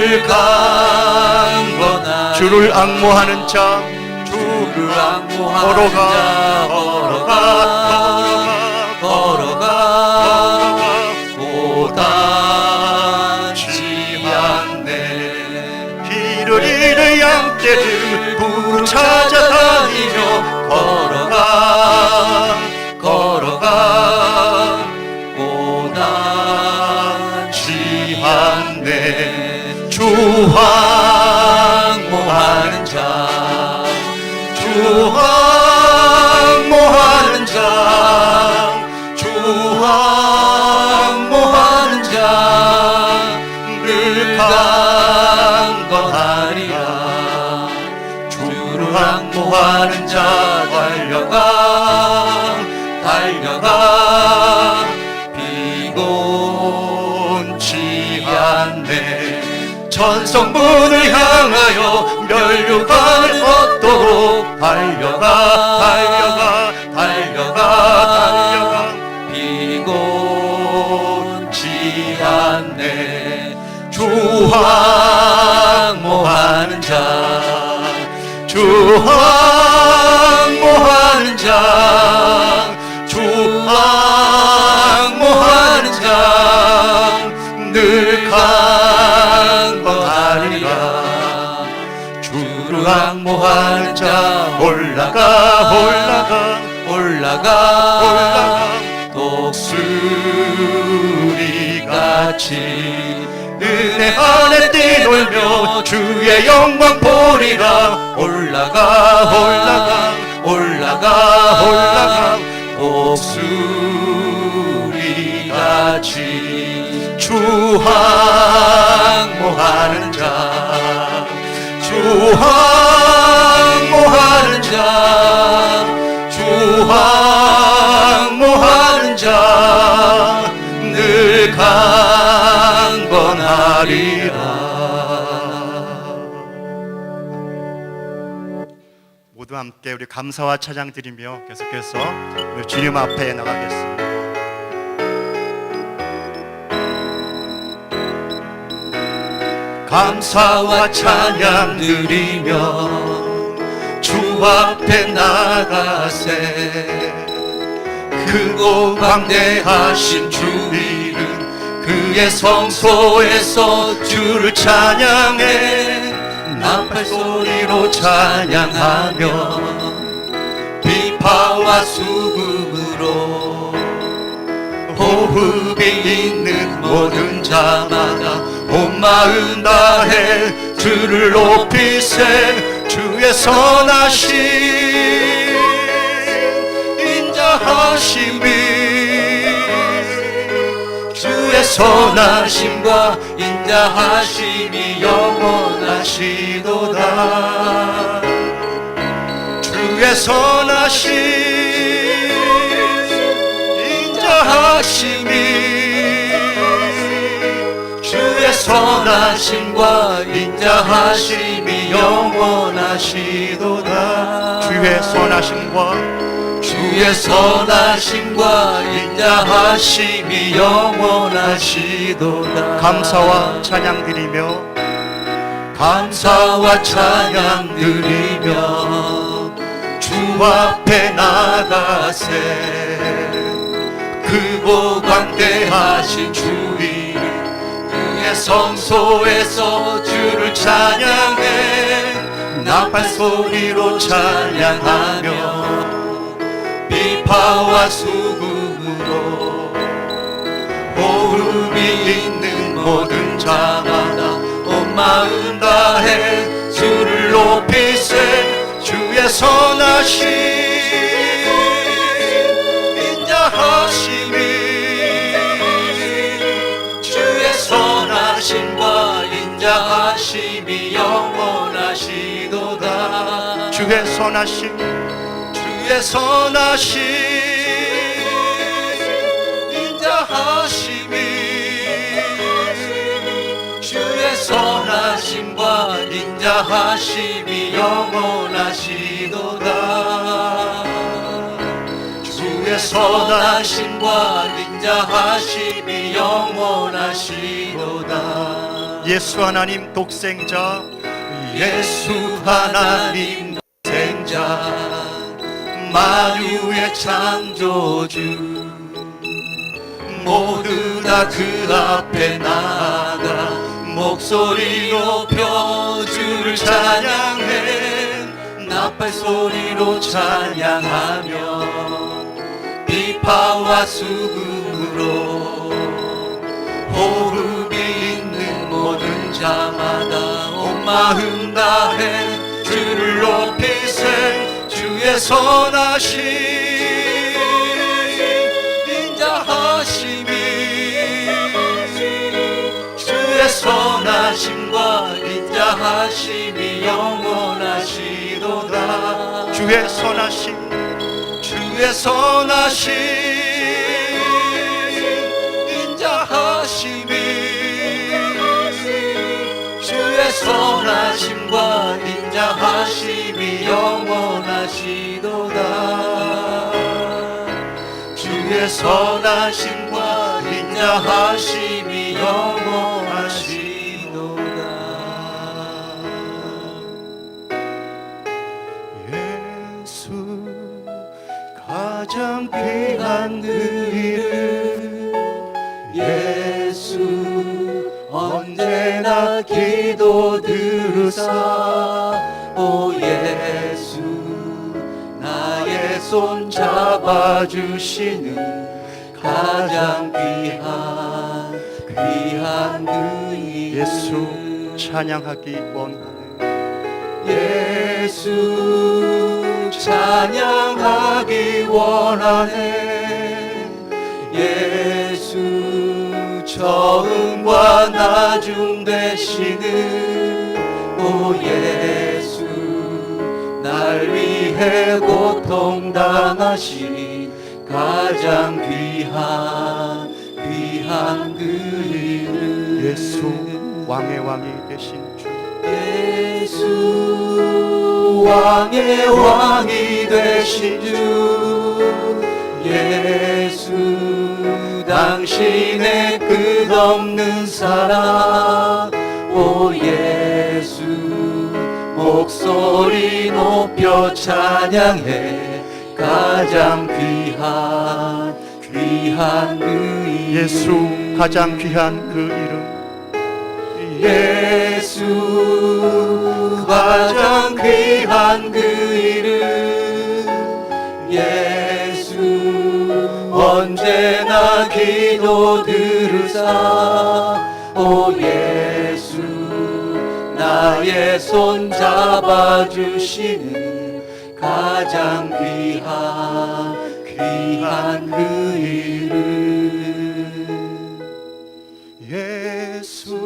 늘 강건하리라. 주를 앙모하는 자, 주를 앙모하는 자 걸어가 고단치 않네. 길을 잃은 양떼들 부르 찾아다니며 걸어가 고단치 않네. 주 앙모하는 자, 주 앙모하는 자, 주 앙모하는 자 늘 강건하리라. 주를 앙모하는 자 달려가 비곤치 않네. 천성문을 향하여 멸류관을 얻도록 달려가 비곤치 않네. 주 앙모하는 자, 주 앙모하는 자, 주 앙모하는 자 늘 강건하리라. 주를 앙모하는 자 올라가 독수리같이 은혜 안에 뛰놀며 주의 영광 보리라. 올라가 독수리같이 주 앙모하는 자, 주 앙모하는 자, 주 앙모하는 자 늘 강건하리라. 모두 함께 우리 감사와 찬양 드리며 계속해서 우리 주님 앞에 나가겠습니다. 감사와 찬양 드리며 주 앞에 나가세. 크고 광대하신 주 이름 그의 성소에서 주를 찬양해. 나팔소리로 찬양하며 비파와 수금으로 호흡이 있는 모든 자마다 온 마음 다해 주를 높이세. 주의 선하심 인자하심이 주의 선하심과 인자하심이 영원하시도다. 주의 선하심 인자하심이 주의 선하심과 인자하심이 영원하시도다. 주의 선하심과 인자하심이 영원하시도다. 감사와 찬양 드리며 주 앞에 나가세. 크고 광대하신 주 이름 그의 성소에서 주를 찬양해. 나팔소리로 찬양하며 비파와 수금으로 호흡이 있는 모든 자마다 온 마음 다해 주를 높이세. 주의 선하심 인자하심이 주의 선하심과 인자하심이 영원하시도다. 주의 선하심 인자하심이 주의 선하심과 인자하심이 영원하시도다. 주의 선하심과 인자하심이 영원하시도다. 예수 하나님 독생자, 예수 하나님 독생자, 만유의 창조주, 모두 다 그 앞에 나가 목소리 높여 주를 찬양해. 나팔 소리로 찬양하며 비파와 수금으로 호흡이 있는 모든 자마다 온 마음 다해 주를 높이세. 주의 선하심 인자하심이, 주의 선하심과 인자하심이 영원하시도다. 주의 선하심, 주의 선하심 인자하심이, 주의 선하심과 인자하심이 영원하시도다. 주의 선하심과 인자하심이 영원하시도다. 예수 가장 귀한 그 이름, 예수 언제나 기도 들으사. 오 예수 나의 손 잡아주시는 가장 귀한 그 이름. 예수 찬양하기 원하네. 예수 찬양하기 원하네. 예수 처음과 나중 되시는 오 예수, 날 위해 고통당하신 가장 귀한 그 이름. 예수 왕의 왕이 되신 주, 예수 왕의 왕이 되신 주. 예수 당신의 끝없는 사랑. 오 예수 목소리 높여 찬양해. 가장 귀한 그 이름. 예수 가장 귀한 그 이름, 예수 가장 귀한 그 이름. 예수 언제나 기도 들으사. 오 예수 나의 손 잡아주시는 가장 귀한 그 이름. 예수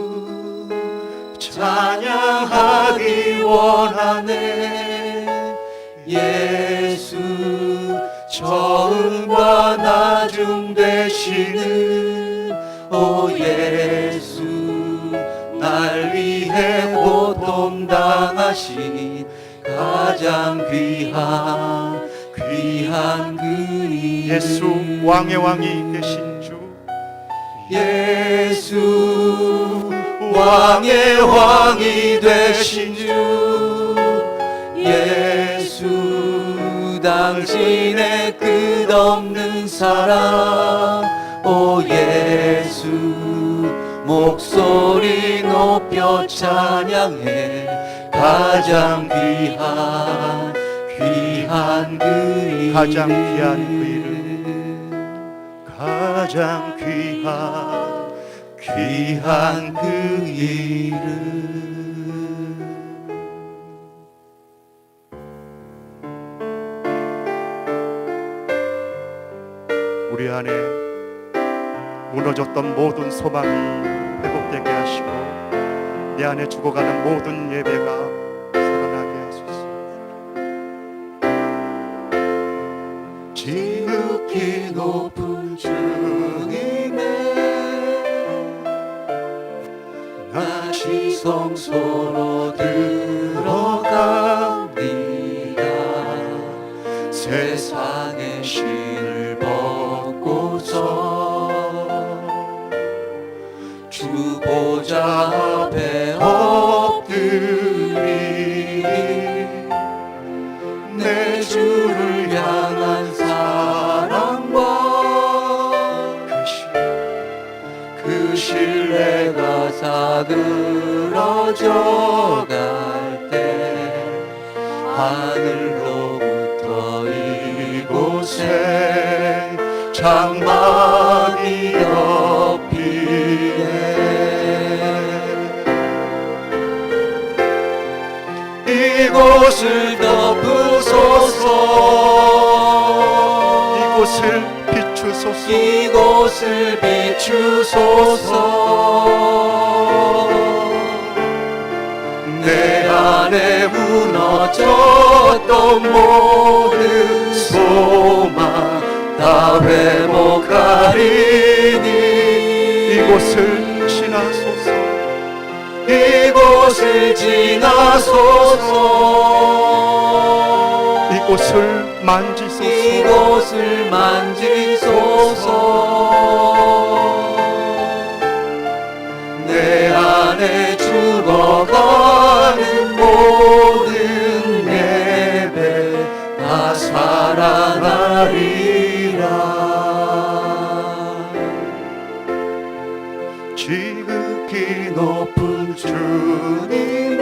찬양하기 원하네. 예수 처음과 나중 되시는 오 예수, 날 위해 고통당하신 가장 귀한 그 이름. 예수 왕의 왕이 되신 주, 예수 왕의 왕이 되신 주. 예수 당신의 끝없는 사랑. 오 예수 목소리 높여 찬양해. 가장 귀한 그 이름. 가장 귀한 그 이름, 가장 귀한 그 이름. 우리 안에 무너졌던 모든 소망이 회복되게 하시고 내 안에 죽어가는 모든 예배가 살아나게 하소서. 지극히 높은 주님의 나 지성소로 들어갑니다. 세상의 신을 벗고서 주 보좌 앞에 사그러져 갈 때 하늘로부터 이곳에 장막이 덮이네. 이곳을 덮으소서. 이곳을 비추소서. 이곳을 비추소서. 내 안에 무너졌던 모든 소망 다 회복하리니 이곳을 지나소서. 이곳을 지나소서. 이곳을 만지소서. 이곳을 만지소서. 내 안에 죽어가는 모든 예배 다 살아나리라. 지극히 높은 주님의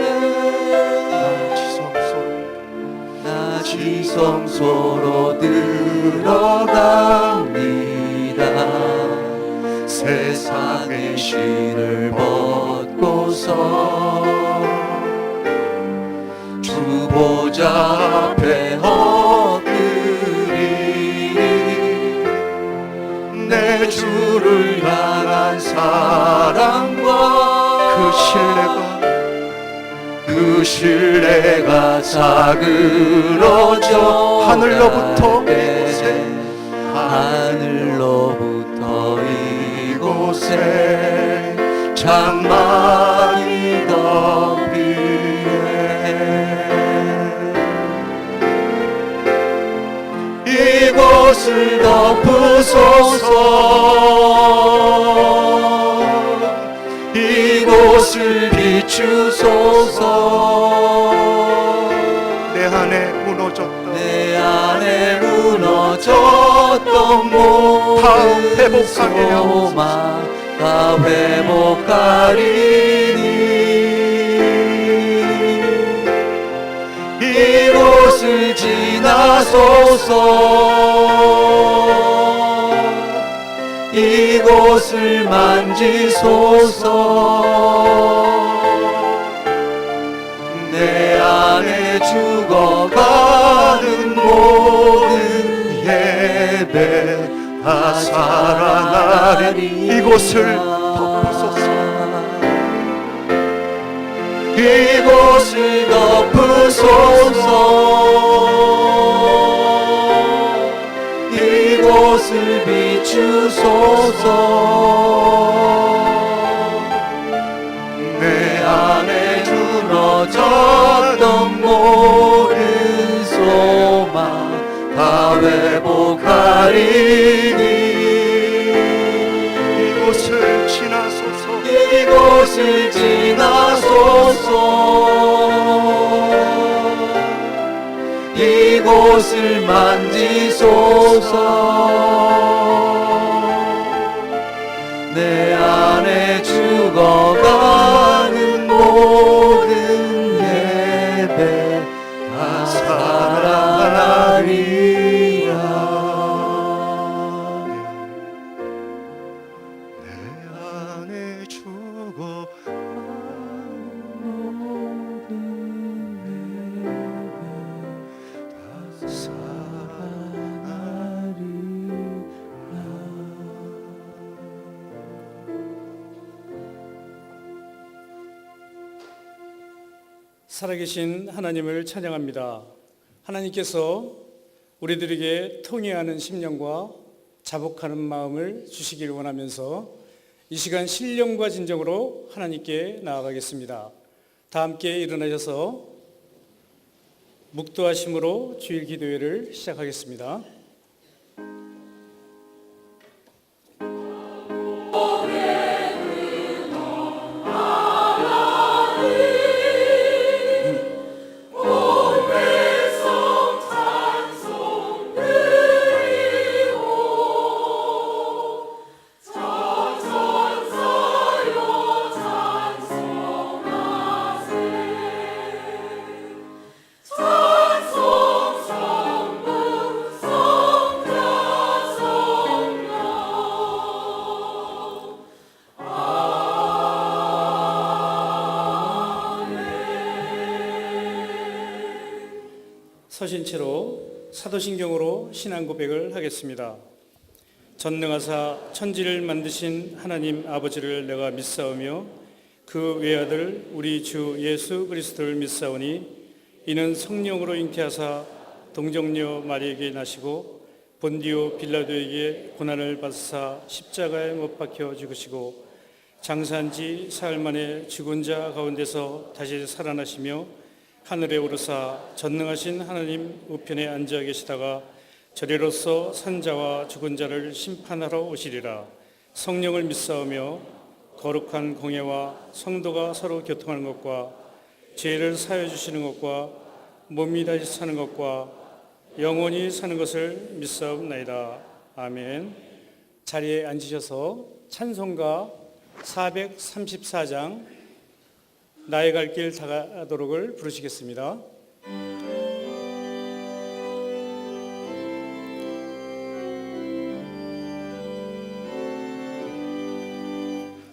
나 지성소로 들어갑니다. 세상의 신을 벗고서 주 보좌 앞에 엎드리니 내 주를 향한 사랑과 그 신뢰가 사그러져 하늘로부터 하늘로부터 이곳에 장막이 덮이네. 이곳을 덮으소서. 이곳을 비추소서. 내 안에 무너졌던 내 안에 무너졌던 모든 회복하게 소망 다 회복하리니 이곳을 지나소서. 이곳을 만지소서. 내 안에 죽어가는 모든 예배 다 살아나리. 이곳을 덮으소서. 이곳을 덮으소서. 이곳을 비추소서. 내 안에 무너졌던 모든 소망 다 회복하리니 이곳을 지나소서. 이곳을 지나소서. 이곳을 만지소서. 내 안에 죽어가는 모든 예배 다 살아나리라. 내 안에 죽어가는 모든 예배 다 살아계신 하나님을 찬양합니다. 하나님께서 우리들에게 통회하는 심령과 자복하는 마음을 주시길 원하면서 이 시간 신령과 진정으로 하나님께 나아가겠습니다. 다 함께 일어나셔서 묵도하심으로 주일 기도회를 시작하겠습니다. 서신 채로 사도신경으로 신앙 고백을 하겠습니다. 전능하사 천지를 만드신 하나님 아버지를 내가 믿사오며 그 외아들 우리 주 예수 그리스도를 믿사오니 이는 성령으로 잉태하사 동정녀 마리에게 나시고 본디오 빌라도에게 고난을 받으사 십자가에 못 박혀 죽으시고 장사한 지 사흘 만에 죽은 자 가운데서 다시 살아나시며 하늘에 오르사 전능하신 하나님 우편에 앉아 계시다가 저리로서 산자와 죽은 자를 심판하러 오시리라. 성령을 믿사오며 거룩한 공예와 성도가 서로 교통하는 것과 죄를 사하여 주시는 것과 몸이 다시 사는 것과 영원히 사는 것을 믿사옵나이다. 아멘. 자리에 앉으셔서 찬송가 434장 나의 갈 길 다가도록을 부르시겠습니다.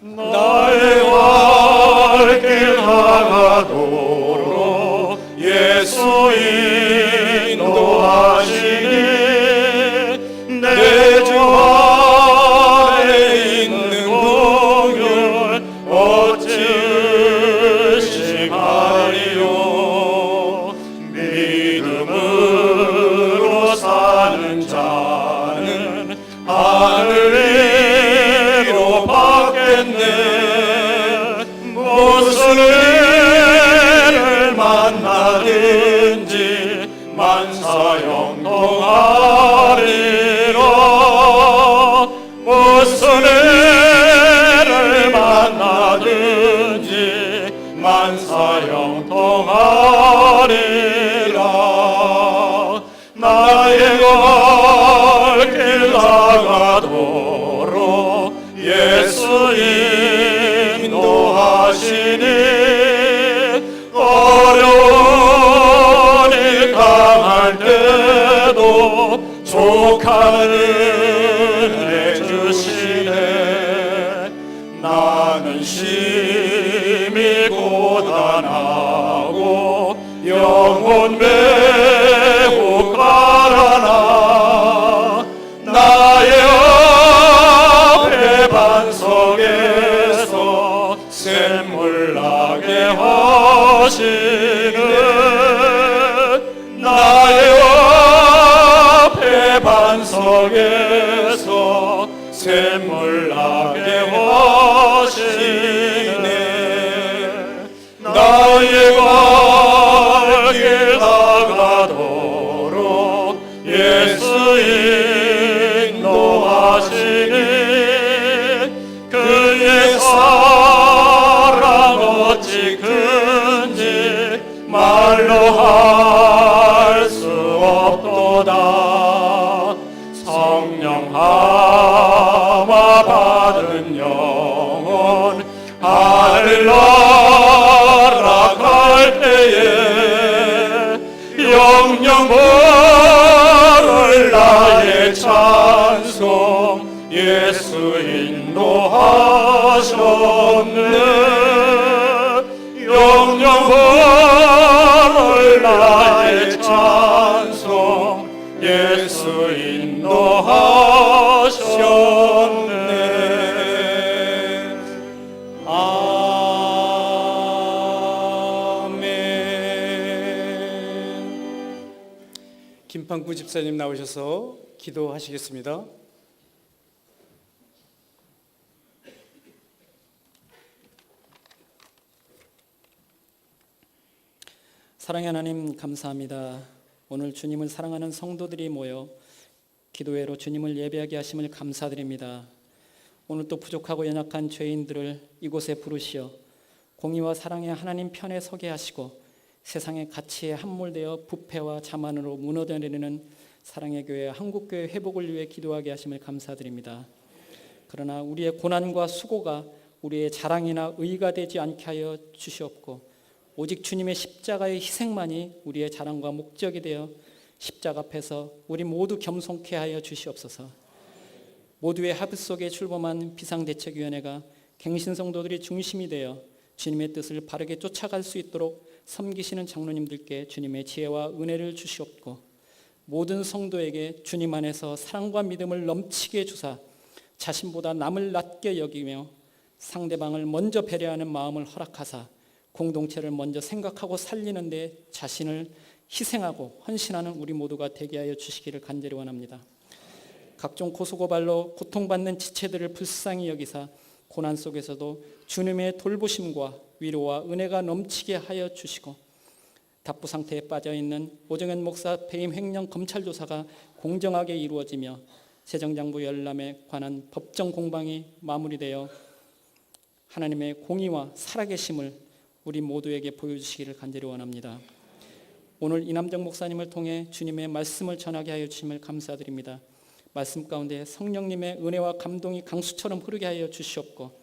나의 갈 길 다가도록 예수 인도하시니 내 주 안에 있는 공율 어찌 의심하리요. 믿음으로 사는 자는 하늘 위로 받겠네. 무슨 일을 만나든지 만사형통하리라. 무슨 일을 만나든지 만사형통하리라. 나의 갈 길 다가도록 예수 인도하시니 어려운 일 당할 때도 족한 은혜 주시네. 나는 심히 고단하고 영혼 매우 가라나 나의 앞에 반석에서 샘물 나게 하시네. 나의 앞에 반석에서 샘물 나게 하시네. 나의 갈 길 다가도록 예수 인도하시니 그의 사랑 어찌 큰지 말로 할 수 없도다. 성령 함화 받은 영혼 하늘 나라갈 때에 영영 부를 나의 찬송 예수 인도하셨네. 영영 부를 나의 찬송 예수 인도하셨네. 김판구 집사님 나오셔서 기도하시겠습니다. 사랑의 하나님 감사합니다. 오늘 주님을 사랑하는 성도들이 모여 기도회로 주님을 예배하게 하심을 감사드립니다. 오늘 또 부족하고 연약한 죄인들을 이곳에 부르시어 공의와 사랑의 하나님 편에 서게 하시고 세상의 가치에 함몰되어 부패와 자만으로 무너져내리는 사랑의 교회 한국교회 회복을 위해 기도하게 하심을 감사드립니다. 그러나 우리의 고난과 수고가 우리의 자랑이나 의가 되지 않게 하여 주시옵고 오직 주님의 십자가의 희생만이 우리의 자랑과 목적이 되어 십자가 앞에서 우리 모두 겸손케 하여 주시옵소서. 모두의 합의 속에 출범한 비상대책위원회가 갱신성도들이 중심이 되어 주님의 뜻을 바르게 쫓아갈 수 있도록 섬기시는 장로님들께 주님의 지혜와 은혜를 주시옵고 모든 성도에게 주님 안에서 사랑과 믿음을 넘치게 주사 자신보다 남을 낮게 여기며 상대방을 먼저 배려하는 마음을 허락하사 공동체를 먼저 생각하고 살리는 데 자신을 희생하고 헌신하는 우리 모두가 되게 하여 주시기를 간절히 원합니다. 각종 고소고발로 고통받는 지체들을 불쌍히 여기사 고난 속에서도 주님의 돌보심과 위로와 은혜가 넘치게 하여 주시고 답부 상태에 빠져있는 오정현 목사 배임 횡령 검찰 조사가 공정하게 이루어지며 세정장부 열람에 관한 법정 공방이 마무리되어 하나님의 공의와 살아계심을 우리 모두에게 보여주시기를 간절히 원합니다. 오늘 이남정 목사님을 통해 주님의 말씀을 전하게 하여 주심을 감사드립니다. 말씀 가운데 성령님의 은혜와 감동이 강수처럼 흐르게 하여 주시옵고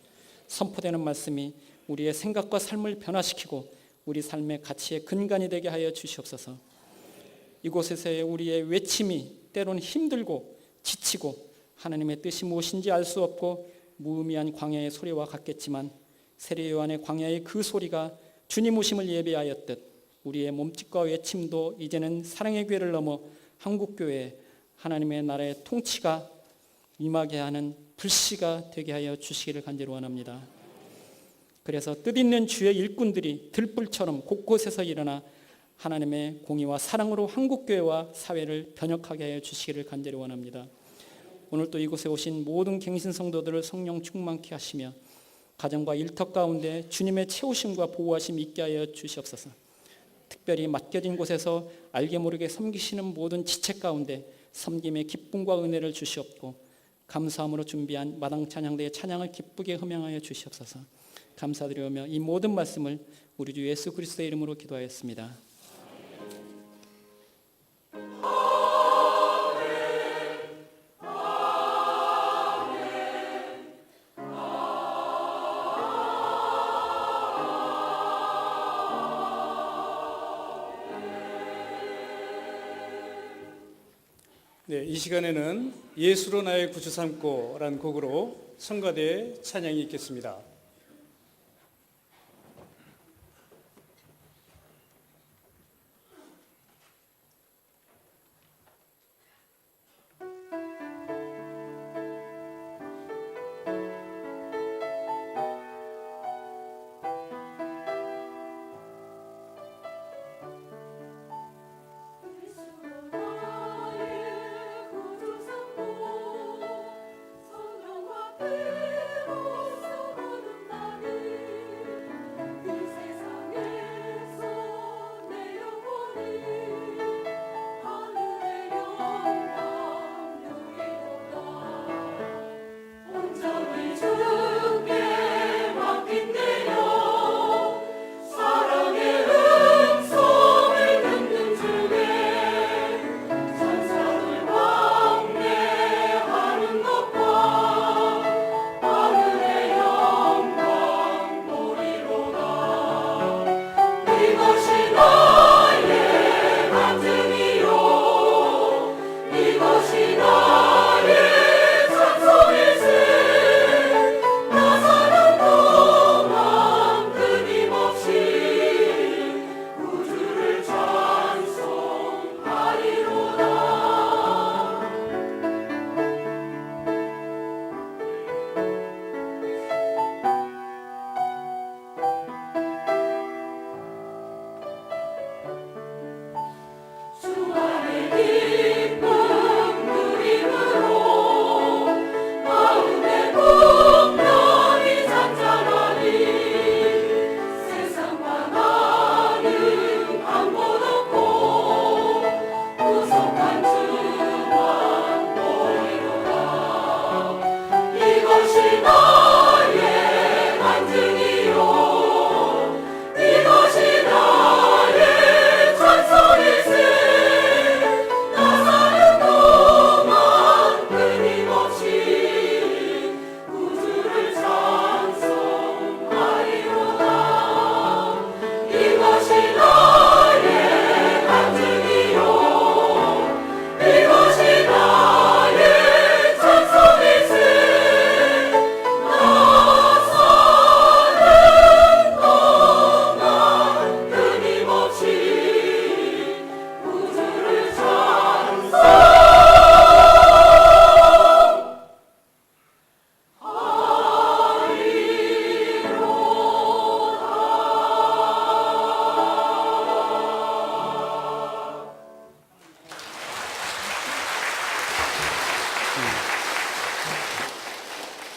선포되는 말씀이 우리의 생각과 삶을 변화시키고 우리 삶의 가치의 근간이 되게 하여 주시옵소서. 이곳에서의 우리의 외침이 때로는 힘들고 지치고 하나님의 뜻이 무엇인지 알 수 없고 무의미한 광야의 소리와 같겠지만 세례 요한의 광야의 그 소리가 주님 오심을 예배하였듯 우리의 몸짓과 외침도 이제는 사랑의 교회를 넘어 한국교회 하나님의 나라의 통치가 임하게 하는 불씨가 되게 하여 주시기를 간절히 원합니다. 그래서 뜻있는 주의 일꾼들이 들불처럼 곳곳에서 일어나 하나님의 공의와 사랑으로 한국교회와 사회를 변혁하게 하여 주시기를 간절히 원합니다. 오늘 또 이곳에 오신 모든 갱신 성도들을 성령 충만케 하시며 가정과 일터 가운데 주님의 채우심과 보호하심 있게 하여 주시옵소서. 특별히 맡겨진 곳에서 알게 모르게 섬기시는 모든 지체 가운데 섬김의 기쁨과 은혜를 주시옵고 감사함으로 준비한 마당 찬양대의 찬양을 기쁘게 흠양하여 주시옵소서. 감사드리오며 이 모든 말씀을 우리 주 예수 그리스도의 이름으로 기도하였습니다. 네, 이 시간에는 예수로 나의 구주 삼고라는 곡으로 성가대의 찬양이 있겠습니다. 성령과 피로 쏟아내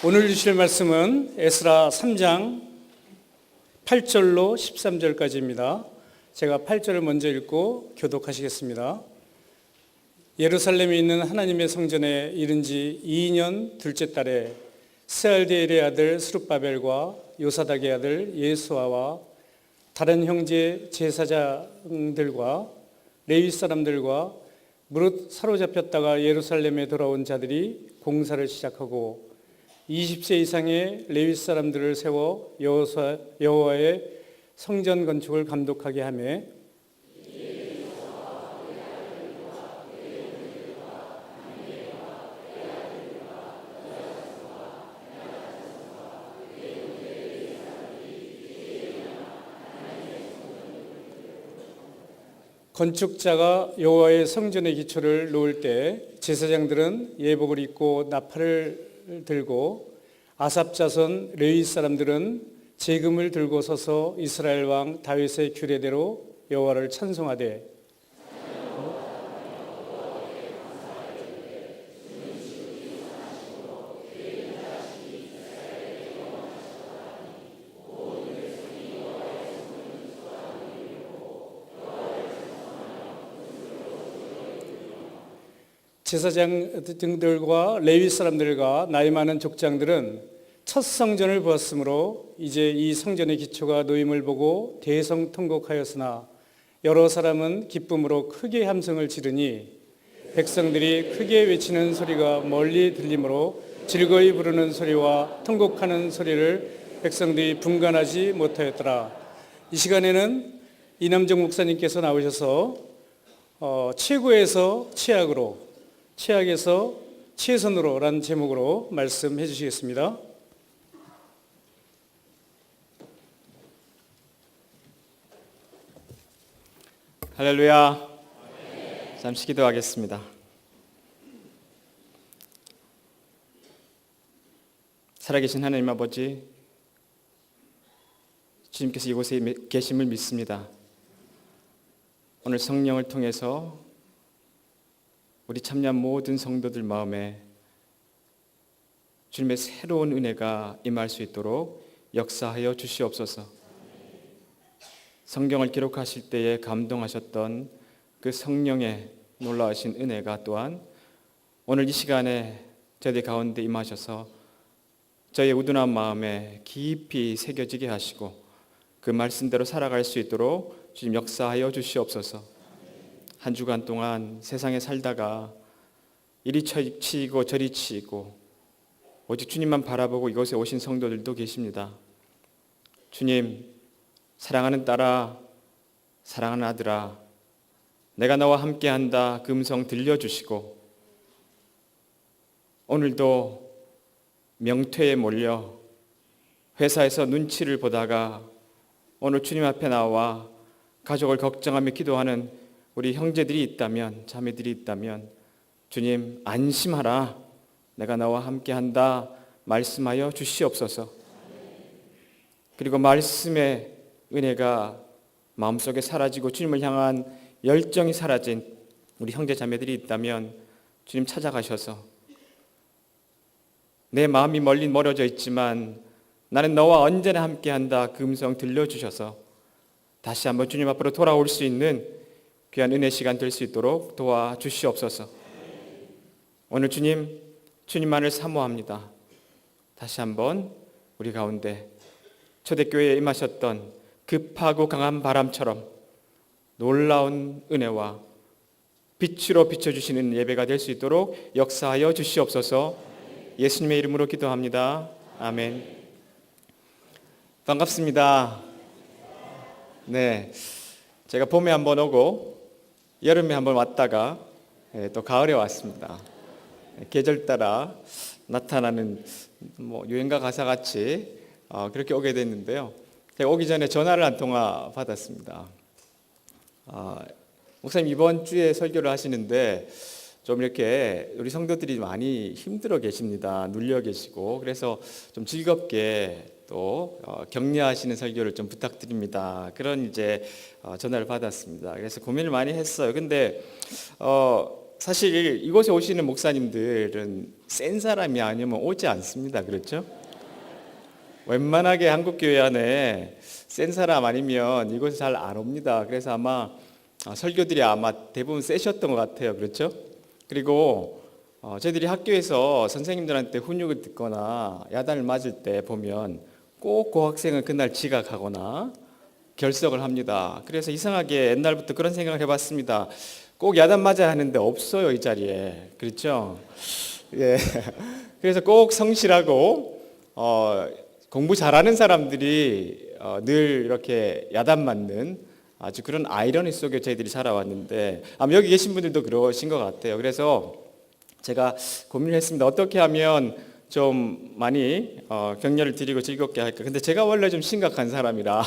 오늘 주실 말씀은 에스라 3장 8절로 13절까지입니다. 제가 8절을 먼저 읽고 교독하시겠습니다. 예루살렘에 있는 하나님의 성전에 이른 지 2년 둘째 달에 스알디엘의 아들 스룹바벨과 요사닥의 아들 예수아와 다른 형제 제사장들과 레위 사람들과 무릇 사로잡혔다가 예루살렘에 돌아온 자들이 공사를 시작하고 20세 이상의 레위 사람들을 세워 여호와의 성전 건축을 감독하게 하며 건축자가 여호와의 성전의 기초를 놓을 때 제사장들은 예복을 입고 나팔을 들고 아삽 자손 레위 사람들은 제금을 들고 서서 이스라엘 왕 다윗의 규례대로 여호와를 찬송하되 제사장들과 레위 사람들과 나이 많은 족장들은 첫 성전을 보았으므로 이제 이 성전의 기초가 놓임을 보고 대성통곡하였으나 여러 사람은 기쁨으로 크게 함성을 지르니 백성들이 크게 외치는 소리가 멀리 들리므로 즐거이 부르는 소리와 통곡하는 소리를 백성들이 분간하지 못하였더라. 이 시간에는 이남정 목사님께서 나오셔서 최고에서 최악으로 최악에서 최선으로 라는 제목으로 말씀해 주시겠습니다. 할렐루야. 잠시 기도하겠습니다. 살아계신 하나님 아버지, 주님께서 이곳에 계심을 믿습니다. 오늘 성령을 통해서 우리 참여한 모든 성도들 마음에 주님의 새로운 은혜가 임할 수 있도록 역사하여 주시옵소서. 성경을 기록하실 때에 감동하셨던 그 성령의 놀라우신 은혜가 또한 오늘 이 시간에 저희 가운데 임하셔서 저희의 우둔한 마음에 깊이 새겨지게 하시고 그 말씀대로 살아갈 수 있도록 주님 역사하여 주시옵소서. 한 주간 동안 세상에 살다가 이리 치이고 저리 치이고 오직 주님만 바라보고 이곳에 오신 성도들도 계십니다. 주님, 사랑하는 딸아, 사랑하는 아들아, 내가 너와 함께한다 그 음성 들려주시고 오늘도 명퇴에 몰려 회사에서 눈치를 보다가 오늘 주님 앞에 나와 가족을 걱정하며 기도하는 우리 형제들이 있다면, 자매들이 있다면 주님 안심하라, 내가 너와 함께한다 말씀하여 주시옵소서. 그리고 말씀의 은혜가 마음속에 사라지고 주님을 향한 열정이 사라진 우리 형제 자매들이 있다면 주님 찾아가셔서 내 마음이 멀어져 있지만 나는 너와 언제나 함께한다 그 음성 들려주셔서 다시 한번 주님 앞으로 돌아올 수 있는 귀한 은혜 시간 될 수 있도록 도와주시옵소서. 오늘 주님만을 사모합니다. 다시 한번 우리 가운데 초대교회에 임하셨던 급하고 강한 바람처럼 놀라운 은혜와 빛으로 비춰주시는 예배가 될 수 있도록 역사하여 주시옵소서. 예수님의 이름으로 기도합니다. 아멘. 반갑습니다. 네, 제가 봄에 한번 오고 여름에 한번 왔다가 또 가을에 왔습니다. 계절 따라 나타나는 유행가 가사 같이 그렇게 오게 됐는데요. 제가 오기 전에 전화를 한 통화 받았습니다. 목사님 이번 주에 설교를 하시는데 좀 이렇게 우리 성도들이 많이 힘들어 계십니다. 눌려 계시고 그래서 좀 즐겁게 또 격려하시는 설교를 좀 부탁드립니다. 그런 이제 전화를 받았습니다. 그래서 고민을 많이 했어요. 근데 사실 이곳에 오시는 목사님들은 센 사람이 아니면 오지 않습니다. 그렇죠? 웬만하게 한국교회 안에 센 사람 아니면 이곳에 잘 안 옵니다. 그래서 아마 설교들이 아마 대부분 세셨던 것 같아요. 그렇죠? 그리고 저희들이 학교에서 선생님들한테 훈육을 듣거나 야단을 맞을 때 보면 꼭 그 학생은 그날 지각하거나 결석을 합니다. 그래서 이상하게 옛날부터 그런 생각을 해봤습니다. 꼭 야단 맞아야 하는데 없어요, 이 자리에. 그렇죠? 예. 그래서 꼭 성실하고 공부 잘하는 사람들이 늘 이렇게 야단 맞는 아주 그런 아이러니 속에 저희들이 자라왔는데 아마 여기 계신 분들도 그러신 것 같아요. 그래서 제가 고민을 했습니다. 어떻게 하면 좀 많이 격려를 드리고 즐겁게 할까. 근데 제가 원래 좀 심각한 사람이라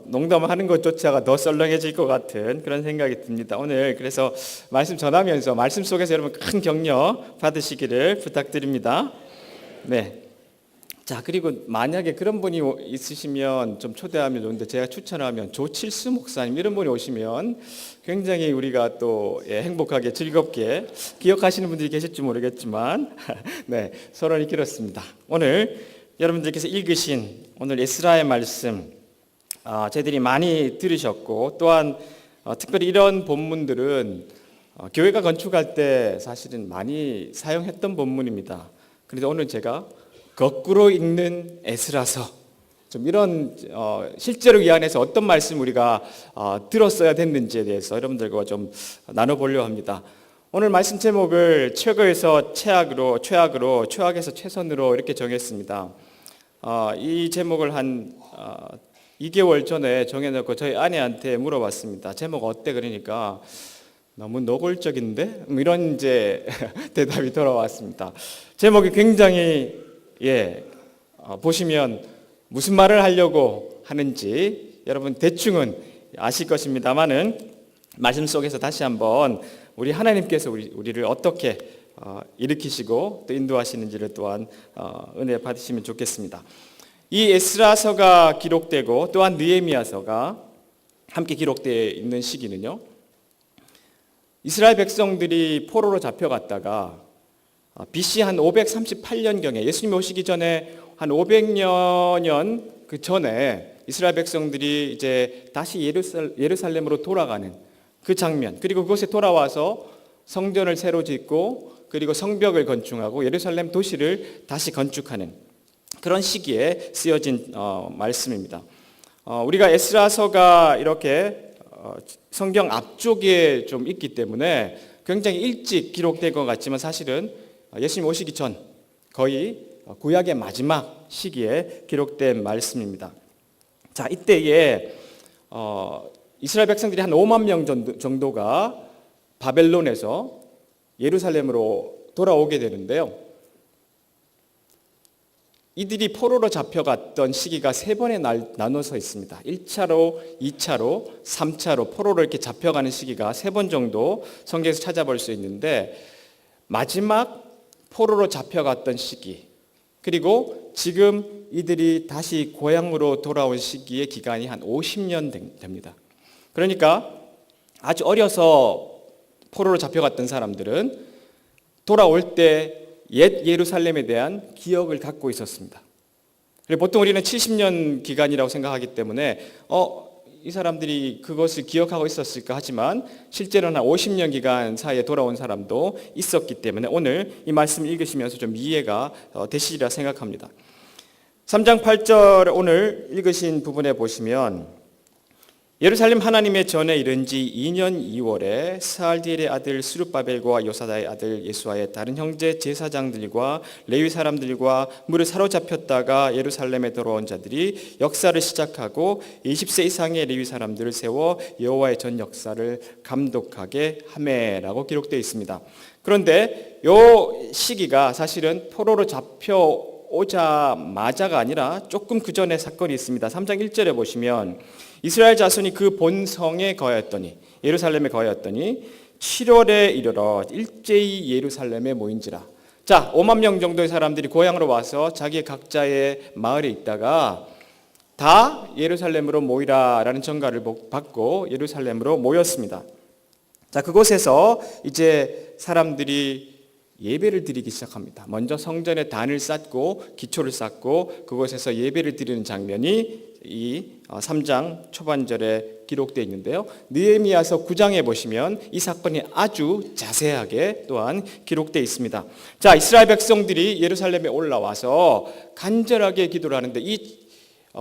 농담하는 것조차가 더 썰렁해질 것 같은 그런 생각이 듭니다. 오늘 그래서 말씀 전하면서 말씀 속에서 여러분 큰 격려 받으시기를 부탁드립니다. 네. 자, 그리고 만약에 그런 분이 있으시면 좀 초대하면 좋은데 제가 추천하면 조칠수 목사님 이런 분이 오시면 굉장히 우리가 또 행복하게 즐겁게 기억하시는 분들이 계실지 모르겠지만 네, 서론이 길었습니다. 오늘 여러분들께서 읽으신 오늘 에스라의 말씀 저희들이 많이 들으셨고 또한 특별히 이런 본문들은 교회가 건축할 때 사실은 많이 사용했던 본문입니다. 그래서 오늘 제가 거꾸로 읽는 에스라서 좀 이런 실제로 이 안에서 어떤 말씀 우리가 들었어야 됐는지에 대해서 여러분들과 좀 나눠보려고 합니다. 오늘 말씀 제목을 최고에서 최악으로, 최악에서 최선으로 이렇게 정했습니다. 이 제목을 한 2개월 전에 정해놓고 저희 아내한테 물어봤습니다. 제목 어때? 그러니까 너무 노골적인데? 이런 이제 대답이 돌아왔습니다. 제목이 굉장히 보시면 무슨 말을 하려고 하는지 여러분 대충은 아실 것입니다만은 말씀 속에서 다시 한번 우리 하나님께서 우리를 어떻게 일으키시고 또 인도하시는지를 또한 은혜 받으시면 좋겠습니다. 이 에스라서가 기록되고 또한 느헤미야서가 함께 기록되어 있는 시기는요, 이스라엘 백성들이 포로로 잡혀갔다가 BC 한 538년경에 예수님이 오시기 전에 한 500여 년 그 전에 이스라엘 백성들이 이제 다시 예루살렘으로 돌아가는 그 장면, 그리고 그곳에 돌아와서 성전을 새로 짓고 그리고 성벽을 건축하고 예루살렘 도시를 다시 건축하는 그런 시기에 쓰여진 말씀입니다. 우리가 에스라서가 이렇게 성경 앞쪽에 좀 있기 때문에 굉장히 일찍 기록된 것 같지만 사실은 예수님 오시기 전 거의 구약의 마지막 시기에 기록된 말씀입니다. 자, 이때에 이스라엘 백성들이 한 5만 명 정도가 바벨론에서 예루살렘으로 돌아오게 되는데요. 이들이 포로로 잡혀갔던 시기가 세 번에 나눠서 있습니다. 1차로, 2차로, 3차로 포로로 이렇게 잡혀가는 시기가 세 번 정도 성경에서 찾아볼 수 있는데 마지막 포로로 잡혀갔던 시기, 그리고 지금 이들이 다시 고향으로 돌아온 시기의 기간이 한 50년 됩니다. 그러니까 아주 어려서 포로로 잡혀갔던 사람들은 돌아올 때 옛 예루살렘에 대한 기억을 갖고 있었습니다. 보통 우리는 70년 기간이라고 생각하기 때문에 이 사람들이 그것을 기억하고 있었을까 하지만 실제로는 한 50년 기간 사이에 돌아온 사람도 있었기 때문에 오늘 이 말씀을 읽으시면서 좀 이해가 되시리라 생각합니다. 3장 8절 오늘 읽으신 부분에 보시면 예루살렘 하나님의 전에 이른 지 2년 2월에 스알디엘의 아들 스룹바벨과 요사다의 아들 예수아의 다른 형제 제사장들과 레위 사람들과 물에 사로잡혔다가 예루살렘에 돌아온 자들이 역사를 시작하고 20세 이상의 레위 사람들을 세워 여호와의 전 역사를 감독하게 하매라고 기록되어 있습니다. 그런데 이 시기가 사실은 포로로 잡혀오자마자가 아니라 조금 그 전에 사건이 있습니다. 3장 1절에 보시면 이스라엘 자손이 그 본성에 거하였더니 예루살렘에 거하였더니 7월에 이르러 일제히 예루살렘에 모인지라. 자, 5만 명 정도의 사람들이 고향으로 와서 자기의 각자의 마을에 있다가 다 예루살렘으로 모이라라는 전가를 받고 예루살렘으로 모였습니다. 자, 그곳에서 이제 사람들이 예배를 드리기 시작합니다. 먼저 성전에 단을 쌓고 기초를 쌓고 그곳에서 예배를 드리는 장면이 이 3장 초반절에 기록되어 있는데요. 느헤미야서 9장에 보시면 이 사건이 아주 자세하게 또한 기록되어 있습니다. 자, 이스라엘 백성들이 예루살렘에 올라와서 간절하게 기도를 하는데 이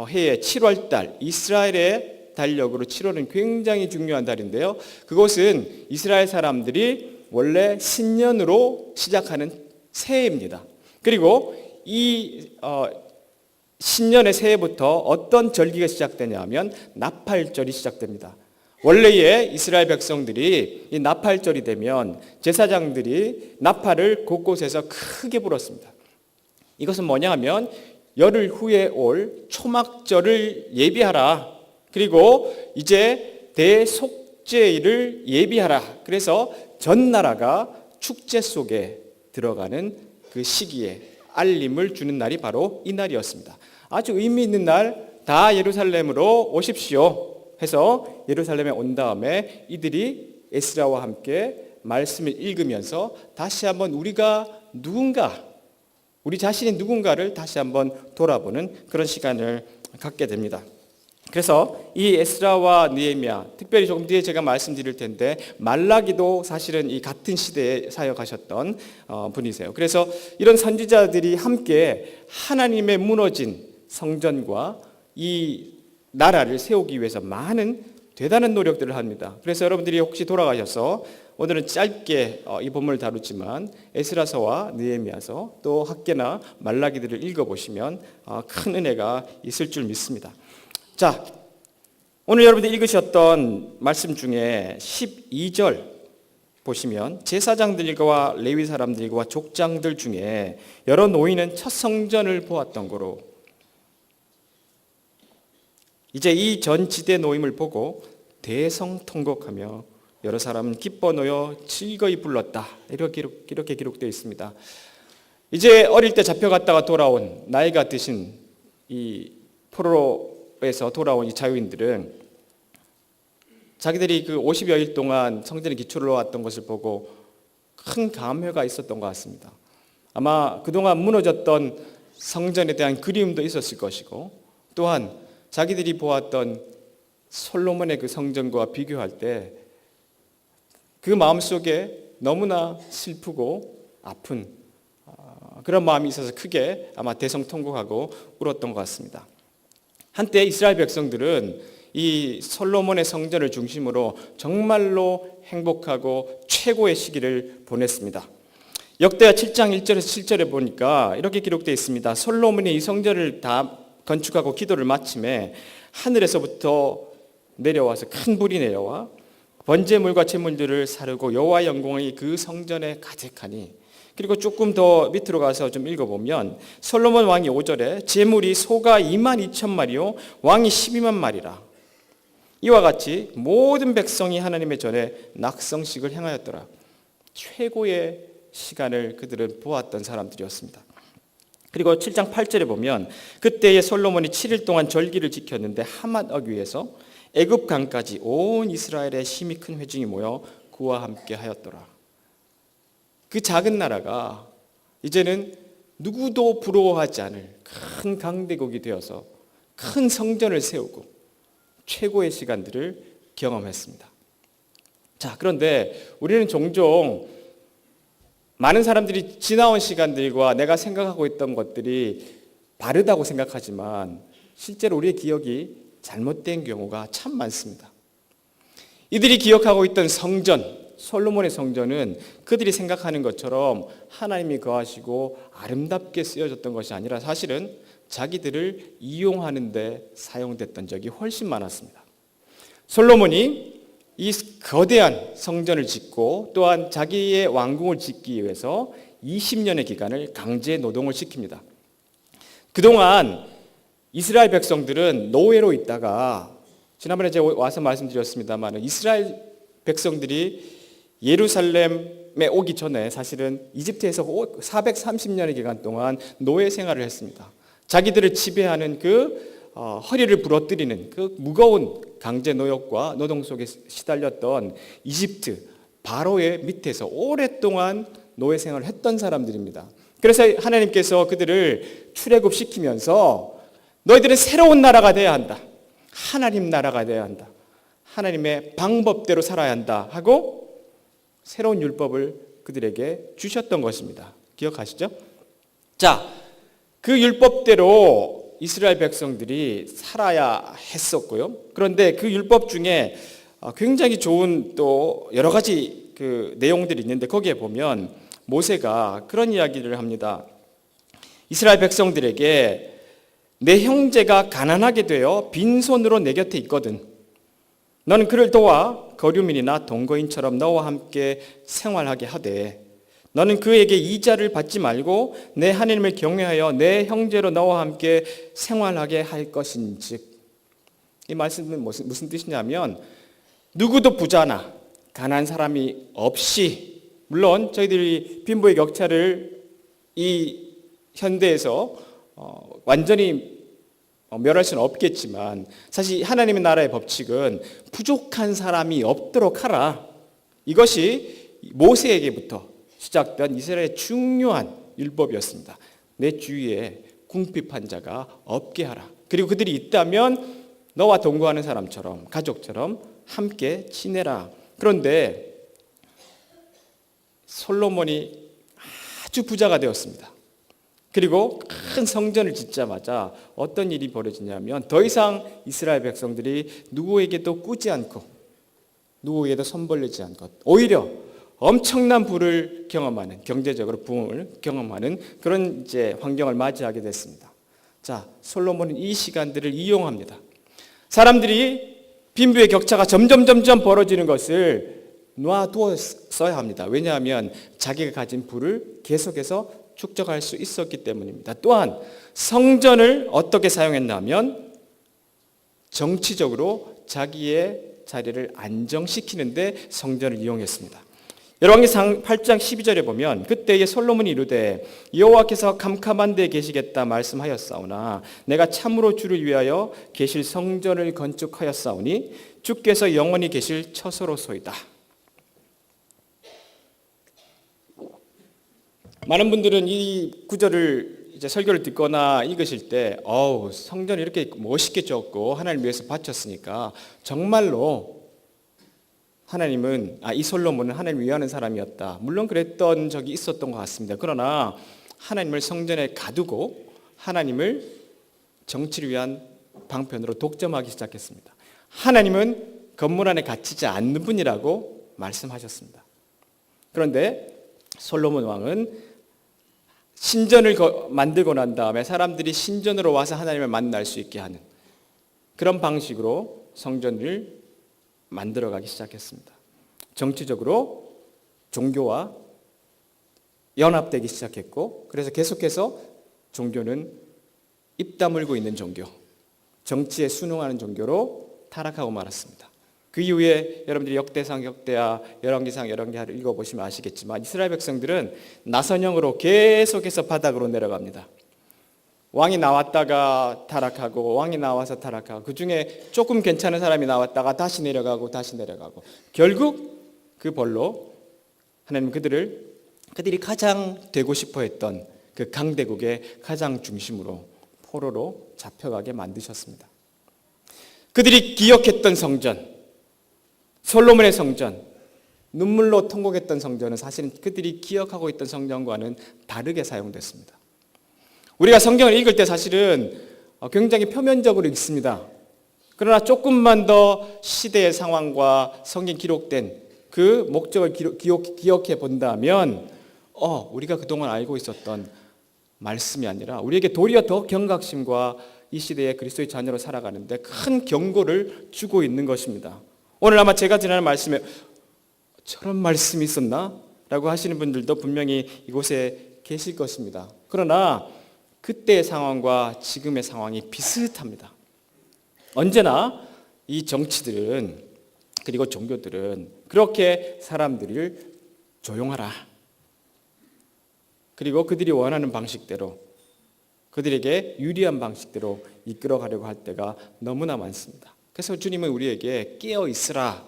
해의 7월 달 이스라엘의 달력으로 7월은 굉장히 중요한 달인데요. 그것은 이스라엘 사람들이 원래 신년으로 시작하는 새해입니다. 그리고 이 신년의 새해부터 어떤 절기가 시작되냐 하면 나팔절이 시작됩니다. 원래의 이스라엘 백성들이 이 나팔절이 되면 제사장들이 나팔을 곳곳에서 크게 불었습니다. 이것은 뭐냐 하면 열흘 후에 올 초막절을 예비하라. 그리고 이제 대속죄일을 예비하라. 그래서 전 나라가 축제 속에 들어가는 그 시기에 알림을 주는 날이 바로 이 날이었습니다. 아주 의미 있는 날, 다 예루살렘으로 오십시오 해서 예루살렘에 온 다음에 이들이 에스라와 함께 말씀을 읽으면서 다시 한번 우리가 누군가, 우리 자신이 누군가를 다시 한번 돌아보는 그런 시간을 갖게 됩니다. 그래서 이 에스라와 느헤미야, 특별히 조금 뒤에 제가 말씀드릴 텐데 말라기도 사실은 이 같은 시대에 사역하셨던 분이세요. 그래서 이런 선지자들이 함께 하나님의 무너진 성전과 이 나라를 세우기 위해서 많은 대단한 노력들을 합니다. 그래서 여러분들이 혹시 돌아가셔서 오늘은 짧게 이 본문을 다루지만 에스라서와 느헤미야서 또 학개나 말라기들을 읽어보시면 큰 은혜가 있을 줄 믿습니다. 자, 오늘 여러분들이 읽으셨던 말씀 중에 12절 보시면 제사장들과 레위 사람들과 족장들 중에 여러 노인은 첫 성전을 보았던 거로 이제 이 전 지대 노임을 보고 대성통곡하며 여러 사람은 기뻐 놓여 즐거이 불렀다. 이렇게 기록되어 있습니다. 이제 어릴 때 잡혀갔다가 돌아온 나이가 드신 이 포로에서 돌아온 이 자유인들은 자기들이 그 50여일 동안 성전에 기초를 놓았던 것을 보고 큰 감회가 있었던 것 같습니다. 아마 그동안 무너졌던 성전에 대한 그리움도 있었을 것이고 또한 자기들이 보았던 솔로몬의 그 성전과 비교할 때 그 마음속에 너무나 슬프고 아픈 그런 마음이 있어서 크게 아마 대성통곡하고 울었던 것 같습니다. 한때 이스라엘 백성들은 이 솔로몬의 성전을 중심으로 정말로 행복하고 최고의 시기를 보냈습니다. 역대하 7장 1절에서 7절에 보니까 이렇게 기록되어 있습니다. 솔로몬이 이 성전을 다 건축하고 기도를 마침에 하늘에서부터 내려와서 큰 불이 내려와 번제물과 제물들을 사르고 여호와의 영광이 그 성전에 가득하니 그리고 조금 더 밑으로 가서 좀 읽어보면 솔로몬 왕이 5절에 제물이 소가 22,000마리요 왕이 12만 마리라. 이와 같이 모든 백성이 하나님의 전에 낙성식을 행하였더라. 최고의 시간을 그들은 보았던 사람들이었습니다. 그리고 7장 8절에 보면 그때에 솔로몬이 7일 동안 절기를 지켰는데 하맛 어귀에서 애굽 강까지 온 이스라엘의 힘이 큰 회중이 모여 그와 함께 하였더라. 그 작은 나라가 이제는 누구도 부러워하지 않을 큰 강대국이 되어서 큰 성전을 세우고 최고의 시간들을 경험했습니다. 자, 그런데 우리는 종종 많은 사람들이 지나온 시간들과 내가 생각하고 있던 것들이 바르다고 생각하지만 실제로 우리의 기억이 잘못된 경우가 참 많습니다. 이들이 기억하고 있던 성전, 솔로몬의 성전은 그들이 생각하는 것처럼 하나님이 거하시고 아름답게 쓰여졌던 것이 아니라 사실은 자기들을 이용하는 데 사용됐던 적이 훨씬 많았습니다. 솔로몬이 이 거대한 성전을 짓고 또한 자기의 왕궁을 짓기 위해서 20년의 기간을 강제 노동을 시킵니다. 그동안 이스라엘 백성들은 노예로 있다가 지난번에 제가 와서 말씀드렸습니다만 이스라엘 백성들이 예루살렘에 오기 전에 사실은 이집트에서 430년의 기간 동안 노예 생활을 했습니다. 자기들을 지배하는 그 허리를 부러뜨리는 그 무거운 강제 노역과 노동 속에 시달렸던 이집트, 바로의 밑에서 오랫동안 노예 생활을 했던 사람들입니다. 그래서 하나님께서 그들을 출애굽시키면서 너희들은 새로운 나라가 돼야 한다. 하나님 나라가 돼야 한다. 하나님의 방법대로 살아야 한다 하고 새로운 율법을 그들에게 주셨던 것입니다. 기억하시죠? 자, 그 율법대로 이스라엘 백성들이 살아야 했었고요. 그런데 그 율법 중에 굉장히 좋은 또 여러 가지 그 내용들이 있는데 거기에 보면 모세가 그런 이야기를 합니다. 이스라엘 백성들에게 내 형제가 가난하게 되어 빈손으로 내 곁에 있거든. 너는 그를 도와 거류민이나 동거인처럼 너와 함께 생활하게 하되 너는 그에게 이자를 받지 말고 내 하나님을 경외하여 내 형제로 너와 함께 생활하게 할 것인즉. 이 말씀은 무슨 뜻이냐면 누구도 부자나 가난한 사람이 없이, 물론 저희들이 빈부의 격차를 이 현대에서 완전히 멸할 수는 없겠지만 사실 하나님의 나라의 법칙은 부족한 사람이 없도록 하라. 이것이 모세에게부터 시작된 이스라엘의 중요한 율법이었습니다. 내 주위에 궁핍한 자가 없게 하라. 그리고 그들이 있다면 너와 동거하는 사람처럼 가족처럼 함께 지내라. 그런데 솔로몬이 아주 부자가 되었습니다. 그리고 큰 성전을 짓자마자 어떤 일이 벌어지냐면 더 이상 이스라엘 백성들이 누구에게도 꾸지 않고 누구에게도 손 벌리지 않고 오히려 엄청난 부를 경험하는, 경제적으로 부흥을 경험하는 그런 이제 환경을 맞이하게 됐습니다. 자, 솔로몬은 이 시간들을 이용합니다. 사람들이 빈부의 격차가 점점 벌어지는 것을 놔두었어야 합니다. 왜냐하면 자기가 가진 부를 계속해서 축적할 수 있었기 때문입니다. 또한 성전을 어떻게 사용했냐면 정치적으로 자기의 자리를 안정시키는데 성전을 이용했습니다. 열왕기상 8장 12절에 보면 그때에 솔로몬이 이르되 여호와께서 캄캄한 데 계시겠다 말씀하였사오나 내가 참으로 주를 위하여 계실 성전을 건축하였사오니 주께서 영원히 계실 처소로소이다. 많은 분들은 이 구절을 이제 설교를 듣거나 읽으실 때 성전을 이렇게 멋있게 지었고 하나님 위해서 바쳤으니까 정말로 하나님은 이 솔로몬은 하나님을 위하는 사람이었다. 물론 그랬던 적이 있었던 것 같습니다. 그러나 하나님을 성전에 가두고 하나님을 정치를 위한 방편으로 독점하기 시작했습니다. 하나님은 건물 안에 갇히지 않는 분이라고 말씀하셨습니다. 그런데 솔로몬 왕은 신전을 만들고 난 다음에 사람들이 신전으로 와서 하나님을 만날 수 있게 하는 그런 방식으로 성전을 만들어가기 시작했습니다. 정치적으로 종교와 연합되기 시작했고 그래서 계속해서 종교는 입 다물고 있는 종교, 정치에 순응하는 종교로 타락하고 말았습니다. 그 이후에 여러분들이 역대상, 역대하, 열왕기상, 열왕기하를 읽어보시면 아시겠지만 이스라엘 백성들은 나선형으로 계속해서 바닥으로 내려갑니다. 왕이 나왔다가 타락하고 왕이 나와서 타락하고 그 중에 조금 괜찮은 사람이 나왔다가 다시 내려가고 다시 내려가고 결국 그 벌로 하나님 그들이 가장 되고 싶어 했던 그 강대국의 가장 중심으로 포로로 잡혀가게 만드셨습니다. 그들이 기억했던 성전, 솔로몬의 성전, 눈물로 통곡했던 성전은 사실은 그들이 기억하고 있던 성전과는 다르게 사용됐습니다. 우리가 성경을 읽을 때 사실은 굉장히 표면적으로 읽습니다. 그러나 조금만 더 시대의 상황과 성경 기록된 그 목적을 기억해 본다면 우리가 그동안 알고 있었던 말씀이 아니라 우리에게 도리어 더 경각심과 이 시대의 그리스도의 자녀로 살아가는데 큰 경고를 주고 있는 것입니다. 오늘 아마 제가 지난 말씀에 저런 말씀이 있었나? 라고 하시는 분들도 분명히 이곳에 계실 것입니다. 그러나 그때의 상황과 지금의 상황이 비슷합니다. 언제나 이 정치들은 그리고 종교들은 그렇게 사람들을 조용하라. 그리고 그들이 원하는 방식대로 그들에게 유리한 방식대로 이끌어 가려고 할 때가 너무나 많습니다. 그래서 주님은 우리에게 깨어 있으라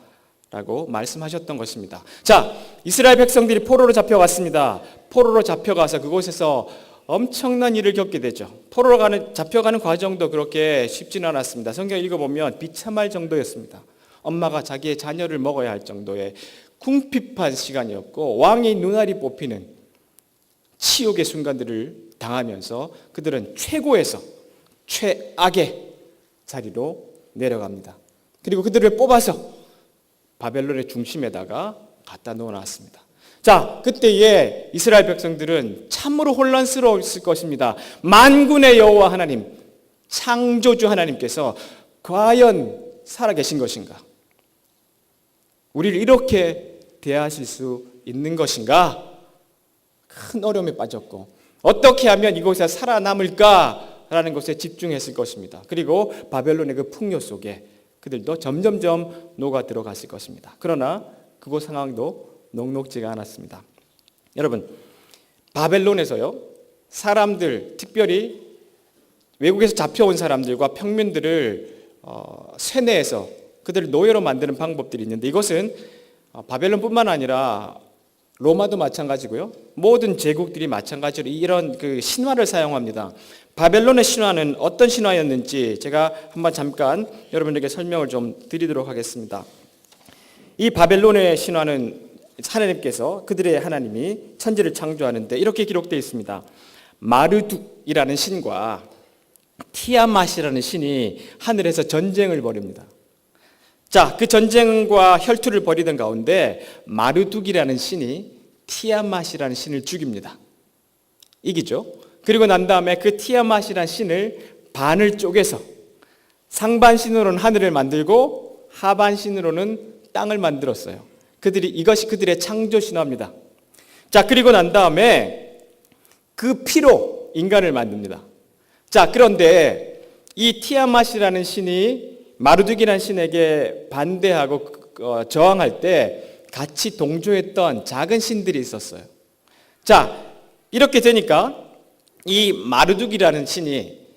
라고 말씀하셨던 것입니다. 자, 이스라엘 백성들이 포로로 잡혀갔습니다. 포로로 잡혀가서 그곳에서 엄청난 일을 겪게 되죠. 포로로 잡혀가는 과정도 그렇게 쉽지는 않았습니다. 성경 읽어보면 비참할 정도였습니다. 엄마가 자기의 자녀를 먹어야 할 정도의 궁핍한 시간이었고 왕의 눈알이 뽑히는 치욕의 순간들을 당하면서 그들은 최고에서 최악의 자리로 내려갑니다. 그리고 그들을 뽑아서 바벨론의 중심에다가 갖다 놓아놨습니다. 자, 그때의 이스라엘 백성들은 참으로 혼란스러웠을 것입니다. 만군의 여호와 하나님, 창조주 하나님께서 과연 살아계신 것인가? 우리를 이렇게 대하실 수 있는 것인가? 큰 어려움에 빠졌고 어떻게 하면 이곳에 살아남을까라는 것에 집중했을 것입니다. 그리고 바벨론의 그 풍요 속에 그들도 점점점 녹아 들어갔을 것입니다. 그러나 그곳 상황도 녹록지가 않았습니다. 여러분, 바벨론에서요, 사람들, 특별히 외국에서 잡혀온 사람들과 평민들을 세뇌해서 그들을 노예로 만드는 방법들이 있는데, 이것은 바벨론뿐만 아니라 로마도 마찬가지고요, 모든 제국들이 마찬가지로 이런 그 신화를 사용합니다. 바벨론의 신화는 어떤 신화였는지 제가 한번 잠깐 여러분들에게 설명을 좀 드리도록 하겠습니다. 이 바벨론의 신화는 하나님께서, 그들의 하나님이 천지를 창조하는데 이렇게 기록되어 있습니다. 마르둑이라는 신과 티아맛이라는 신이 하늘에서 전쟁을 벌입니다. 자, 그 전쟁과 혈투를 벌이던 가운데 마르둑이라는 신이 티아맛이라는 신을 죽입니다. 이기죠. 그리고 난 다음에 그 티아맛이라는 신을 반을 쪼개서 상반신으로는 하늘을 만들고 하반신으로는 땅을 만들었어요. 이것이 그들의 창조 신화입니다. 자, 그리고 난 다음에 그 피로 인간을 만듭니다. 자, 그런데 이 티아맛이라는 신이 마르둑이라는 신에게 반대하고 저항할 때 같이 동조했던 작은 신들이 있었어요. 자, 이렇게 되니까 이 마르둑이라는 신이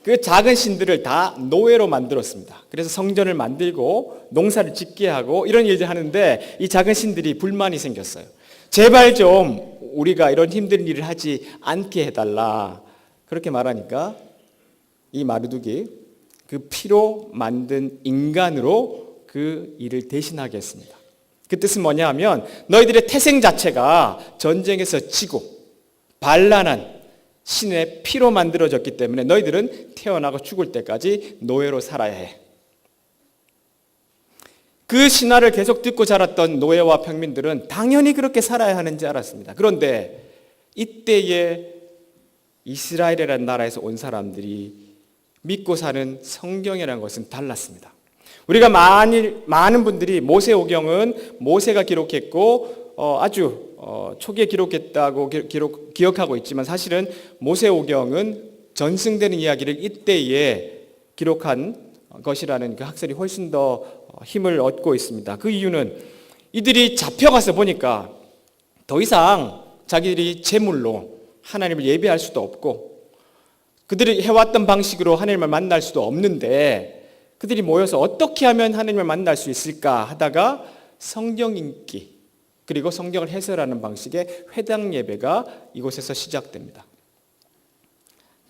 그 작은 신들을 다 노예로 만들었습니다. 그래서 성전을 만들고 농사를 짓게 하고 이런 일들 하는데 이 작은 신들이 불만이 생겼어요. 제발 좀 우리가 이런 힘든 일을 하지 않게 해달라. 그렇게 말하니까 이 마르둑이 그 피로 만든 인간으로 그 일을 대신하게 했습니다. 그 뜻은 뭐냐 하면 너희들의 태생 자체가 전쟁에서 지고 반란한 신의 피로 만들어졌기 때문에 너희들은 태어나고 죽을 때까지 노예로 살아야 해. 그 신화를 계속 듣고 자랐던 노예와 평민들은 당연히 그렇게 살아야 하는지 알았습니다. 그런데 이때에 이스라엘이라는 나라에서 온 사람들이 믿고 사는 성경이라는 것은 달랐습니다. 우리가 많은 분들이 모세오경은 모세가 기록했고 아주 초기에 기록했다고 기억하고 있지만 사실은 모세오경은 전승되는 이야기를 이때에 기록한 것이라는 그 학설이 훨씬 더 힘을 얻고 있습니다. 그 이유는 이들이 잡혀가서 보니까 더 이상 자기들이 제물로 하나님을 예배할 수도 없고 그들이 해왔던 방식으로 하나님을 만날 수도 없는데 그들이 모여서 어떻게 하면 하나님을 만날 수 있을까 하다가 성경 읽기 그리고 성경을 해설하는 방식의 회당 예배가 이곳에서 시작됩니다.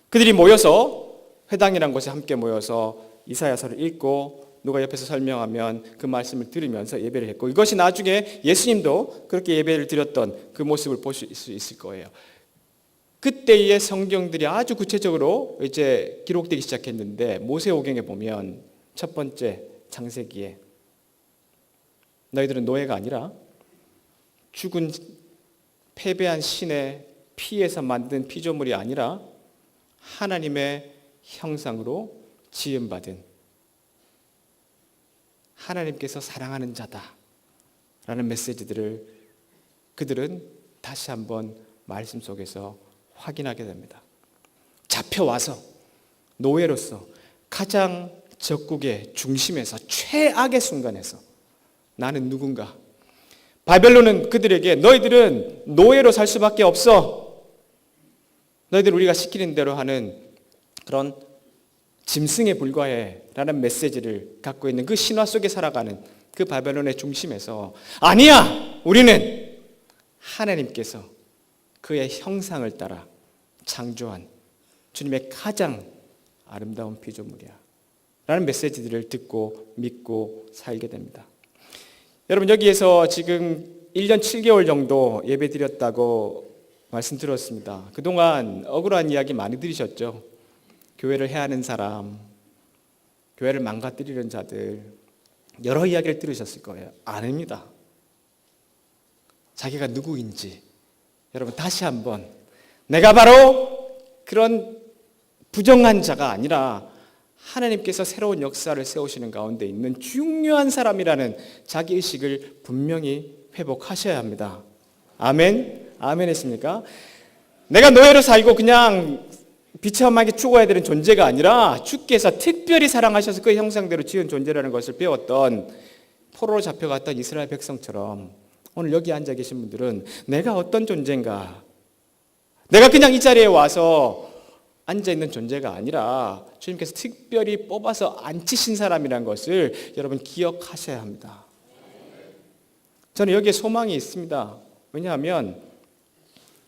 그들이 모여서 회당이라는 곳에 함께 모여서 이사야서를 읽고 누가 옆에서 설명하면 그 말씀을 들으면서 예배를 했고 이것이 나중에 예수님도 그렇게 예배를 드렸던 그 모습을 볼 수 있을 거예요. 그때의 성경들이 아주 구체적으로 이제 기록되기 시작했는데 모세오경에 보면 첫 번째 창세기에 너희들은 노예가 아니라 죽은 패배한 신의 피에서 만든 피조물이 아니라 하나님의 형상으로 지음받은 하나님께서 사랑하는 자다라는 메시지들을 그들은 다시 한번 말씀 속에서 확인하게 됩니다. 잡혀와서 노예로서 가장 적국의 중심에서 최악의 순간에서 나는 누군가? 바벨론은 그들에게 너희들은 노예로 살 수밖에 없어. 너희들 우리가 시키는 대로 하는 그런 짐승에 불과해 라는 메시지를 갖고 있는 그 신화 속에 살아가는 그 바벨론의 중심에서 아니야! 우리는 하나님께서 그의 형상을 따라 창조한 주님의 가장 아름다운 피조물이야 라는 메시지들을 듣고 믿고 살게 됩니다. 여러분, 여기에서 지금 1년 7개월 정도 예배 드렸다고 말씀드렸습니다. 그동안 억울한 이야기 많이 들으셨죠? 교회를 해하는 사람, 교회를 망가뜨리는 자들, 여러 이야기를 들으셨을 거예요. 아닙니다. 자기가 누구인지 여러분 다시 한번, 내가 바로 그런 부정한 자가 아니라 하나님께서 새로운 역사를 세우시는 가운데 있는 중요한 사람이라는 자기의식을 분명히 회복하셔야 합니다. 아멘? 아멘 했습니까? 내가 노예로 살고 그냥 비참하게 죽어야 되는 존재가 아니라 주께서 특별히 사랑하셔서 그 형상대로 지은 존재라는 것을 배웠던, 포로로 잡혀갔던 이스라엘 백성처럼 오늘 여기 앉아 계신 분들은 내가 어떤 존재인가, 내가 그냥 이 자리에 와서 앉아있는 존재가 아니라 주님께서 특별히 뽑아서 앉히신 사람이라는 것을 여러분 기억하셔야 합니다. 저는 여기에 소망이 있습니다. 왜냐하면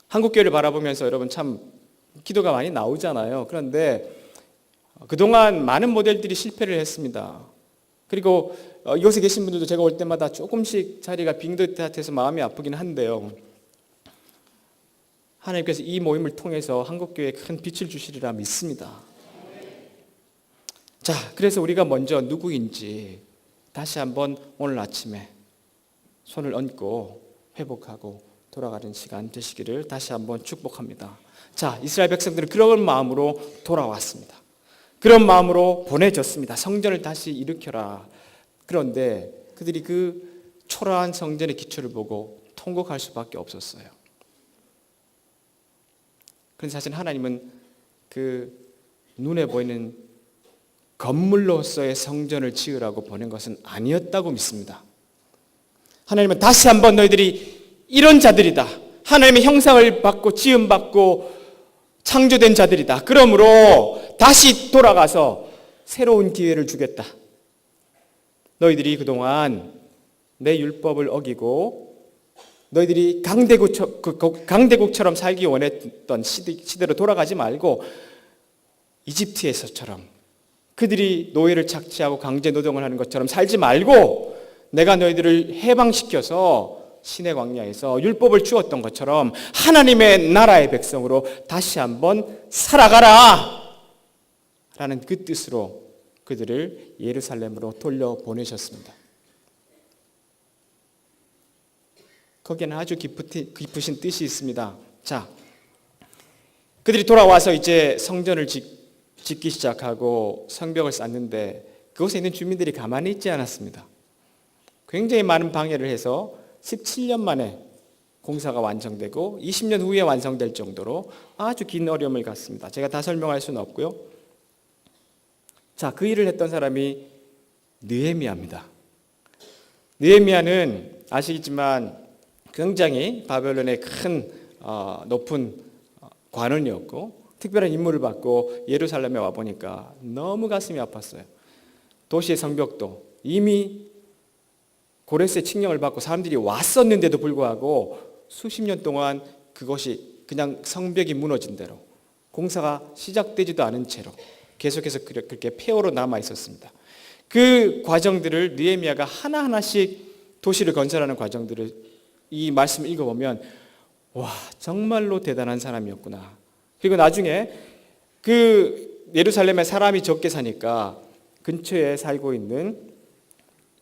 한국교회를 바라보면서 여러분 참 기도가 많이 나오잖아요. 그런데 그동안 많은 모델들이 실패를 했습니다. 그리고 이곳에 계신 분들도 제가 올 때마다 조금씩 자리가 빈 듯 같아서 마음이 아프긴 한데요. 하나님께서 이 모임을 통해서 한국교회에 큰 빛을 주시리라 믿습니다. 자, 그래서 우리가 먼저 누구인지 다시 한번 오늘 아침에 손을 얹고 회복하고 돌아가는 시간 되시기를 다시 한번 축복합니다. 자, 이스라엘 백성들은 그런 마음으로 돌아왔습니다. 그런 마음으로 보내졌습니다. 성전을 다시 일으켜라. 그런데 그들이 그 초라한 성전의 기초를 보고 통곡할 수밖에 없었어요. 그런데 사실 하나님은 그 눈에 보이는 건물로서의 성전을 지으라고 보낸 것은 아니었다고 믿습니다. 하나님은 다시 한번 너희들이 이런 자들이다, 하나님의 형상을 받고 지음받고 창조된 자들이다, 그러므로 다시 돌아가서 새로운 기회를 주겠다. 너희들이 그동안 내 율법을 어기고 너희들이 강대국처럼 살기 원했던 시대로 돌아가지 말고 이집트에서처럼 그들이 노예를 착취하고 강제 노동을 하는 것처럼 살지 말고 내가 너희들을 해방시켜서 시내 광야에서 율법을 주었던 것처럼 하나님의 나라의 백성으로 다시 한번 살아가라 라는 그 뜻으로 그들을 예루살렘으로 돌려보내셨습니다. 거기에는 아주 깊으신 뜻이 있습니다. 자, 그들이 돌아와서 이제 성전을 짓기 시작하고 성벽을 쌓는데 그곳에 있는 주민들이 가만히 있지 않았습니다. 굉장히 많은 방해를 해서 17년 만에 공사가 완성되고 20년 후에 완성될 정도로 아주 긴 어려움을 갖습니다. 제가 다 설명할 수는 없고요. 자, 그 일을 했던 사람이 느헤미야입니다. 느헤미야는 아시겠지만 굉장히 바벨론의 큰 높은 관원이었고 특별한 임무를 받고 예루살렘에 와보니까 너무 가슴이 아팠어요. 도시의 성벽도 이미 고레스의 칙령을 받고 사람들이 왔었는데도 불구하고 수십 년 동안 그것이 그냥 성벽이 무너진 대로 공사가 시작되지도 않은 채로 계속해서 그렇게 폐허로 남아 있었습니다. 그 과정들을 느헤미야가 하나하나씩 도시를 건설하는 과정들을 이 말씀을 읽어보면 와, 정말로 대단한 사람이었구나. 그리고 나중에 그 예루살렘에 사람이 적게 사니까 근처에 살고 있는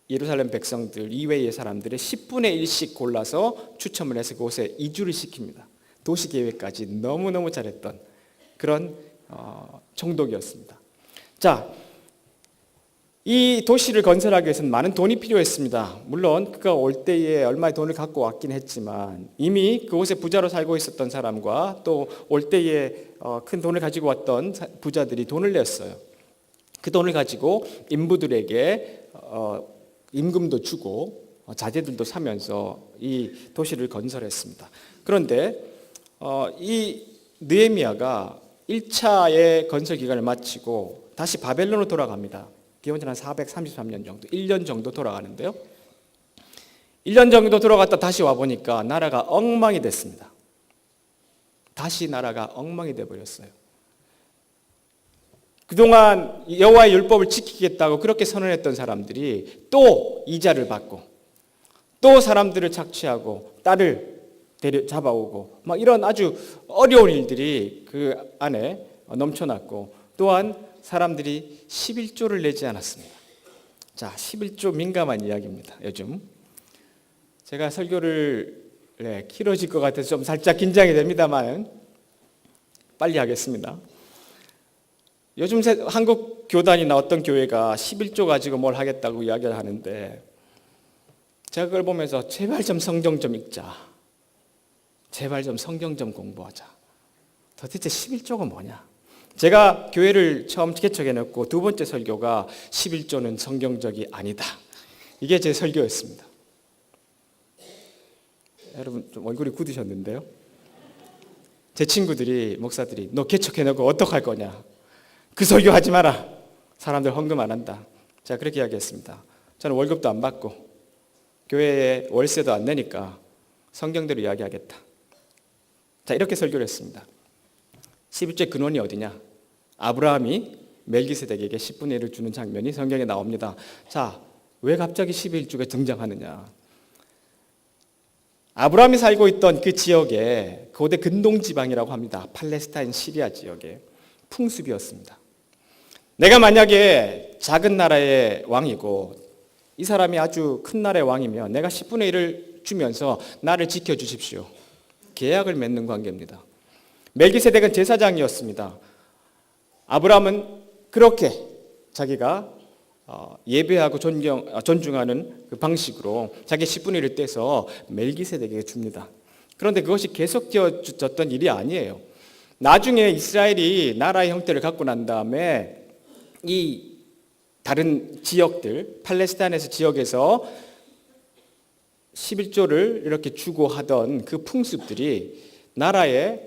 예루살렘 백성들 이외의 사람들의 10분의 1씩 골라서 추첨을 해서 그곳에 이주를 시킵니다. 도시계획까지 너무너무 잘했던 그런 총독이었습니다. 자, 이 도시를 건설하기 위해서는 많은 돈이 필요했습니다. 물론 그가 올 때에 얼마의 돈을 갖고 왔긴 했지만 이미 그곳에 부자로 살고 있었던 사람과 또 올 때에 큰 돈을 가지고 왔던 부자들이 돈을 냈어요. 그 돈을 가지고 인부들에게 임금도 주고 자재들도 사면서 이 도시를 건설했습니다. 그런데 이 느헤미야가 1차의 건설 기간을 마치고 다시 바벨론으로 돌아갑니다. 기원전 한 433년 정도, 1년 정도 돌아가는데요. 1년 정도 들어갔다 다시 와보니까 나라가 엉망이 됐습니다. 다시 나라가 엉망이 돼버렸어요. 그동안 여호와의 율법을 지키겠다고 그렇게 선언했던 사람들이 또 이자를 받고 또 사람들을 착취하고 딸을 잡아오고 막 이런 아주 어려운 일들이 그 안에 넘쳐났고, 또한 사람들이 11조를 내지 않았습니다. 자, 11조 민감한 이야기입니다. 요즘 제가 설교를 길어질 것 같아서 좀 살짝 긴장이 됩니다만 빨리 하겠습니다. 요즘 한국 교단이나 어떤 교회가 11조 가지고 뭘 하겠다고 이야기를 하는데, 제가 그걸 보면서 제발 좀 성경 좀 읽자, 제발 좀 성경 좀 공부하자. 도대체 11조가 뭐냐? 제가 교회를 처음 개척해놓고 두 번째 설교가 11조는 성경적이 아니다, 이게 제 설교였습니다. 여러분 좀 얼굴이 굳으셨는데요. 제 친구들이, 목사들이 너 개척해놓고 어떡할 거냐, 그 설교하지 마라, 사람들 헌금 안 한다. 제가 그렇게 이야기했습니다. 저는 월급도 안 받고 교회에 월세도 안 내니까 성경대로 이야기하겠다. 자, 이렇게 설교를 했습니다. 11조의 근원이 어디냐? 아브라함이 멜기세덱에게 10분의 1을 주는 장면이 성경에 나옵니다. 자, 왜 갑자기 11조가 등장하느냐? 아브라함이 살고 있던 그 지역에 고대 근동지방이라고 합니다. 팔레스타인 시리아 지역에 풍습이었습니다. 내가 만약에 작은 나라의 왕이고 이 사람이 아주 큰 나라의 왕이면 내가 10분의 1을 주면서 나를 지켜주십시오, 계약을 맺는 관계입니다. 멜기세덱은 제사장이었습니다. 아브라함은 그렇게 자기가 예배하고 존중하는 그 방식으로 자기 10분의 1을 떼서 멜기세덱에게 줍니다. 그런데 그것이 계속되어졌던 일이 아니에요. 나중에 이스라엘이 나라의 형태를 갖고 난 다음에 이 다른 지역들, 팔레스타인에서 지역에서 11조를 이렇게 주고 하던 그 풍습들이 나라에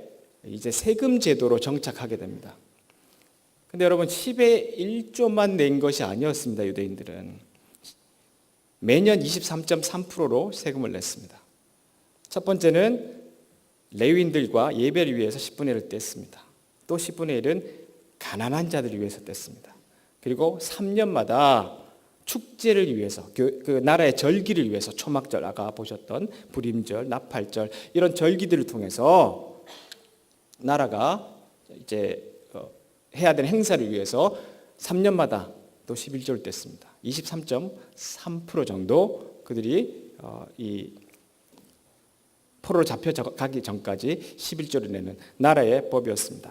이제 세금 제도로 정착하게 됩니다. 근데 여러분, 10의 1조만 낸 것이 아니었습니다. 유대인들은 매년 23.3%로 세금을 냈습니다. 첫 번째는 레위인들과 예배를 위해서 10분의 1을 뗐습니다. 또 10분의 1은 가난한 자들을 위해서 뗐습니다. 그리고 3년마다 축제를 위해서, 그 나라의 절기를 위해서, 초막절, 아까 보셨던 불임절, 나팔절, 이런 절기들을 통해서 나라가 이제 해야 되는 행사를 위해서 3년마다 또 11조를 뗐습니다. 23.3% 정도 그들이 이 포로로 잡혀가기 전까지 11조를 내는 나라의 법이었습니다.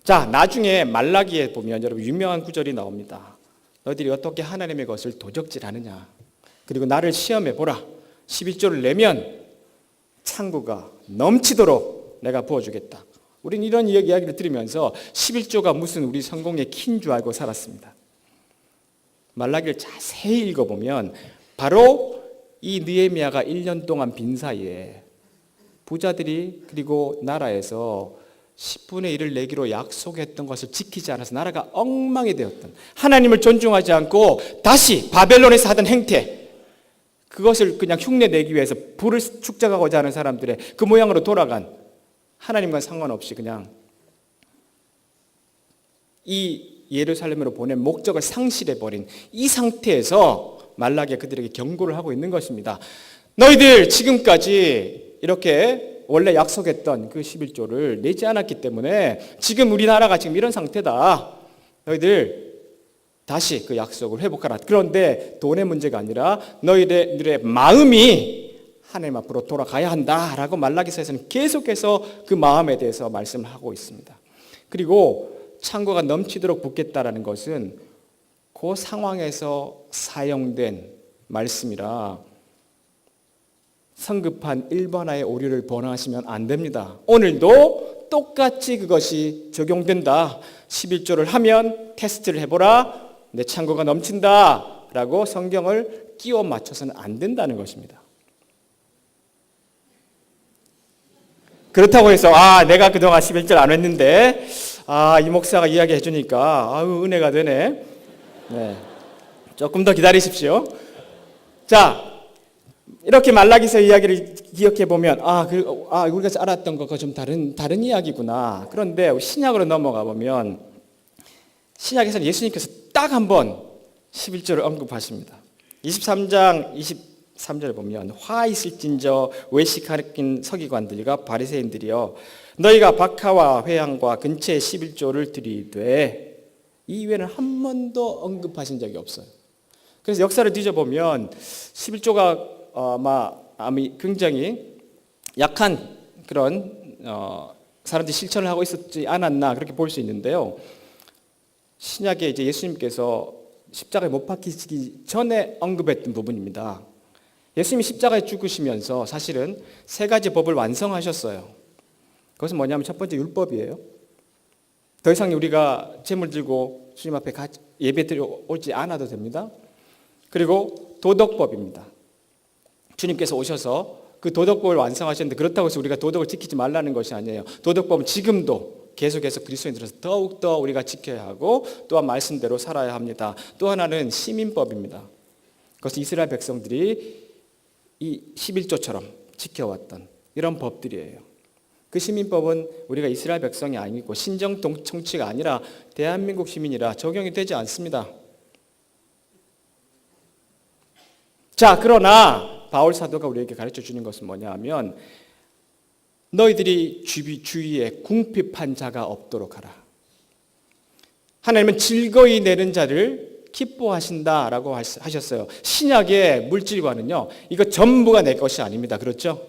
자, 나중에 말라기에 보면 여러분 유명한 구절이 나옵니다. 너희들이 어떻게 하나님의 것을 도적질하느냐, 그리고 나를 시험해 보라. 11조를 내면 창고가 넘치도록 내가 부어주겠다. 우리는 이런 이야기를 들으면서 11조가 무슨 우리 성공의 키인 줄 알고 살았습니다. 말라기를 자세히 읽어보면 바로 이 느헤미야가 1년 동안 빈 사이에 부자들이 그리고 나라에서 10분의 1을 내기로 약속했던 것을 지키지 않아서 나라가 엉망이 되었던, 하나님을 존중하지 않고 다시 바벨론에서 하던 행태, 그것을 그냥 흉내내기 위해서 부를 축적하고자 하는 사람들의 그 모양으로 돌아간, 하나님과 상관없이 그냥 이 예루살렘으로 보낸 목적을 상실해버린 이 상태에서 말라기가 그들에게 경고를 하고 있는 것입니다. 너희들 지금까지 이렇게 원래 약속했던 그 11조를 내지 않았기 때문에 지금 우리나라가 지금 이런 상태다. 너희들 다시 그 약속을 회복하라. 그런데 돈의 문제가 아니라 너희들의 마음이 하나님 앞으로 돌아가야 한다라고 말라기서에서는 계속해서 그 마음에 대해서 말씀을 하고 있습니다. 그리고 창고가 넘치도록 붓겠다라는 것은 그 상황에서 사용된 말씀이라 성급한 일반화의 오류를 번하시면 안 됩니다. 오늘도 똑같이 그것이 적용된다. 11조를 하면 테스트를 해보라. 내 창고가 넘친다 라고 성경을 끼워 맞춰서는 안 된다는 것입니다. 그렇다고 해서 내가 그동안 11절 안 했는데 이 목사가 이야기해 주니까 은혜가 되네. 네. 조금 더 기다리십시오. 자, 이렇게 말라기서 이야기를 기억해 보면 우리가 알았던 것과 좀 다른 이야기구나. 그런데 신약으로 넘어가 보면 신약에서는 예수님께서 딱 한 번 11조를 언급하십니다. 23장 23절을 보면 화 있을진저 외식하는 서기관들과 바리새인들이여 너희가 박하와 회향과 근처에 11조를 드리되 이 이외에는 한 번도 언급하신 적이 없어요. 그래서 역사를 뒤져보면 11조가 아마 굉장히 약한 그런 사람들이 실천을 하고 있었지 않았나 그렇게 볼 수 있는데요. 신약에 이제 예수님께서 십자가에 못 박히시기 전에 언급했던 부분입니다. 예수님이 십자가에 죽으시면서 사실은 세 가지 법을 완성하셨어요. 그것은 뭐냐면 첫 번째 율법이에요. 더 이상 우리가 제물 들고 주님 앞에 예배 드려 오지 않아도 됩니다. 그리고 도덕법입니다. 주님께서 오셔서 그 도덕법을 완성하셨는데 그렇다고 해서 우리가 도덕을 지키지 말라는 것이 아니에요. 도덕법은 지금도 계속해서 그리스도인들에서 더욱더 우리가 지켜야 하고 또한 말씀대로 살아야 합니다. 또 하나는 시민법입니다. 그것은 이스라엘 백성들이 이 11조처럼 지켜왔던 이런 법들이에요. 그 시민법은 우리가 이스라엘 백성이 아니고 신정 통치가 아니라 대한민국 시민이라 적용이 되지 않습니다. 자, 그러나 바울 사도가 우리에게 가르쳐 주는 것은 뭐냐 하면 너희들이 주위에 궁핍한 자가 없도록 하라. 하나님은 즐거이 내는 자를 기뻐하신다라고 하셨어요. 신약의 물질과는요, 이거 전부가 내 것이 아닙니다. 그렇죠?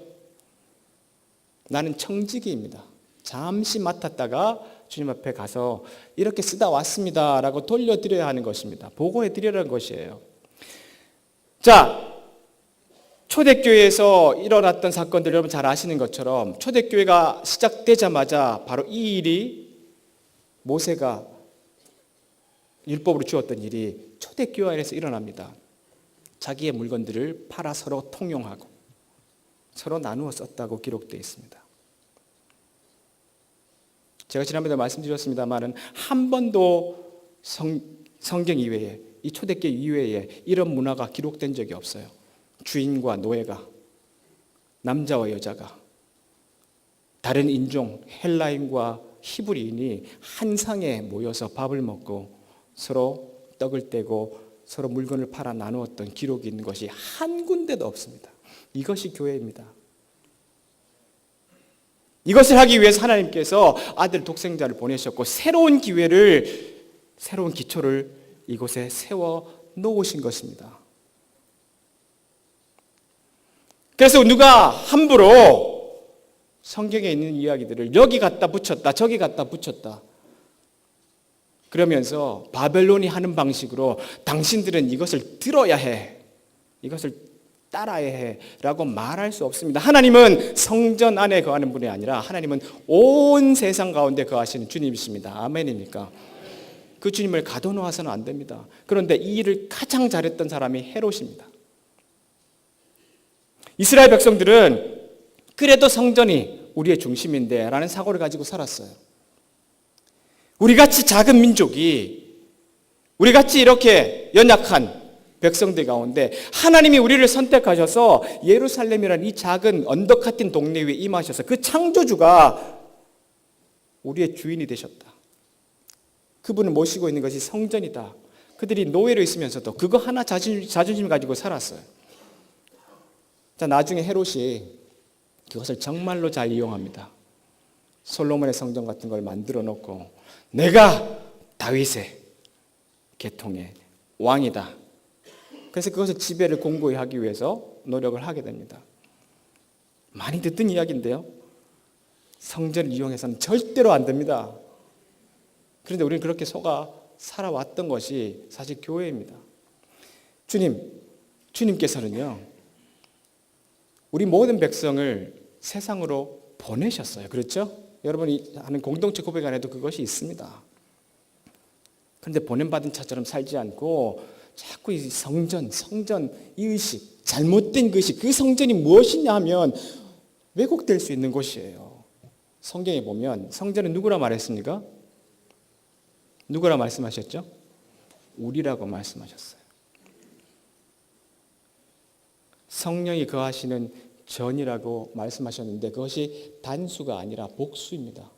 나는 청지기입니다. 잠시 맡았다가 주님 앞에 가서 이렇게 쓰다 왔습니다라고 돌려드려야 하는 것입니다. 보고해 드리라는 것이에요. 자, 초대교회에서 일어났던 사건들 여러분 잘 아시는 것처럼 초대교회가 시작되자마자 바로 이 일이 모세가 율법으로 주었던 일이 초대교회 안에서 일어납니다. 자기의 물건들을 팔아 서로 통용하고 서로 나누어 썼다고 기록되어 있습니다. 제가 지난번에 말씀드렸습니다만은 한 번도 성경 이외에 이 초대교회 이외에 이런 문화가 기록된 적이 없어요. 주인과 노예가, 남자와 여자가, 다른 인종 헬라인과 히브리인이 한 상에 모여서 밥을 먹고 서로 떡을 떼고 서로 물건을 팔아 나누었던 기록이 있는 것이 한 군데도 없습니다. 이것이 교회입니다. 이것을 하기 위해서 하나님께서 아들 독생자를 보내셨고 새로운 기초를 이곳에 세워 놓으신 것입니다. 그래서 누가 함부로 성경에 있는 이야기들을 여기 갖다 붙였다 저기 갖다 붙였다 그러면서 바벨론이 하는 방식으로 당신들은 이것을 들어야 해, 이것을 따라야 해 라고 말할 수 없습니다. 하나님은 성전 안에 거하는 분이 아니라 하나님은 온 세상 가운데 거하시는 주님이십니다. 아멘입니까? 그 주님을 가둬놓아서는 안 됩니다. 그런데 이 일을 가장 잘했던 사람이 헤롯입니다. 이스라엘 백성들은 그래도 성전이 우리의 중심인데 라는 사고를 가지고 살았어요. 우리같이 작은 민족이, 우리같이 이렇게 연약한 백성들 가운데 하나님이 우리를 선택하셔서 예루살렘이라는 이 작은 언덕 같은 동네 위에 임하셔서 그 창조주가 우리의 주인이 되셨다. 그분을 모시고 있는 것이 성전이다. 그들이 노예로 있으면서도 그거 하나 자존심 가지고 살았어요. 자, 나중에 헤롯이 그것을 정말로 잘 이용합니다. 솔로몬의 성전 같은 걸 만들어 놓고 내가 다윗의 계통의 왕이다. 그래서 그것을 지배를 공고히 하기 위해서 노력을 하게 됩니다. 많이 듣던 이야기인데요. 성전을 이용해서는 절대로 안 됩니다. 그런데 우리는 그렇게 속아 살아왔던 것이 사실 교회입니다. 주님께서는요, 우리 모든 백성을 세상으로 보내셨어요. 그렇죠? 여러분이 하는 공동체 고백 안에도 그것이 있습니다. 그런데 보냄받은 자처럼 살지 않고 자꾸 이 성전 이 의식, 잘못된 그 의식, 그 성전이 무엇이냐 하면 왜곡될 수 있는 곳이에요. 성경에 보면 성전은 누구라 말했습니까? 누구라 말씀하셨죠? 우리라고 말씀하셨어요. 성령이 거하시는 전이라고 말씀하셨는데 그것이 단수가 아니라 복수입니다.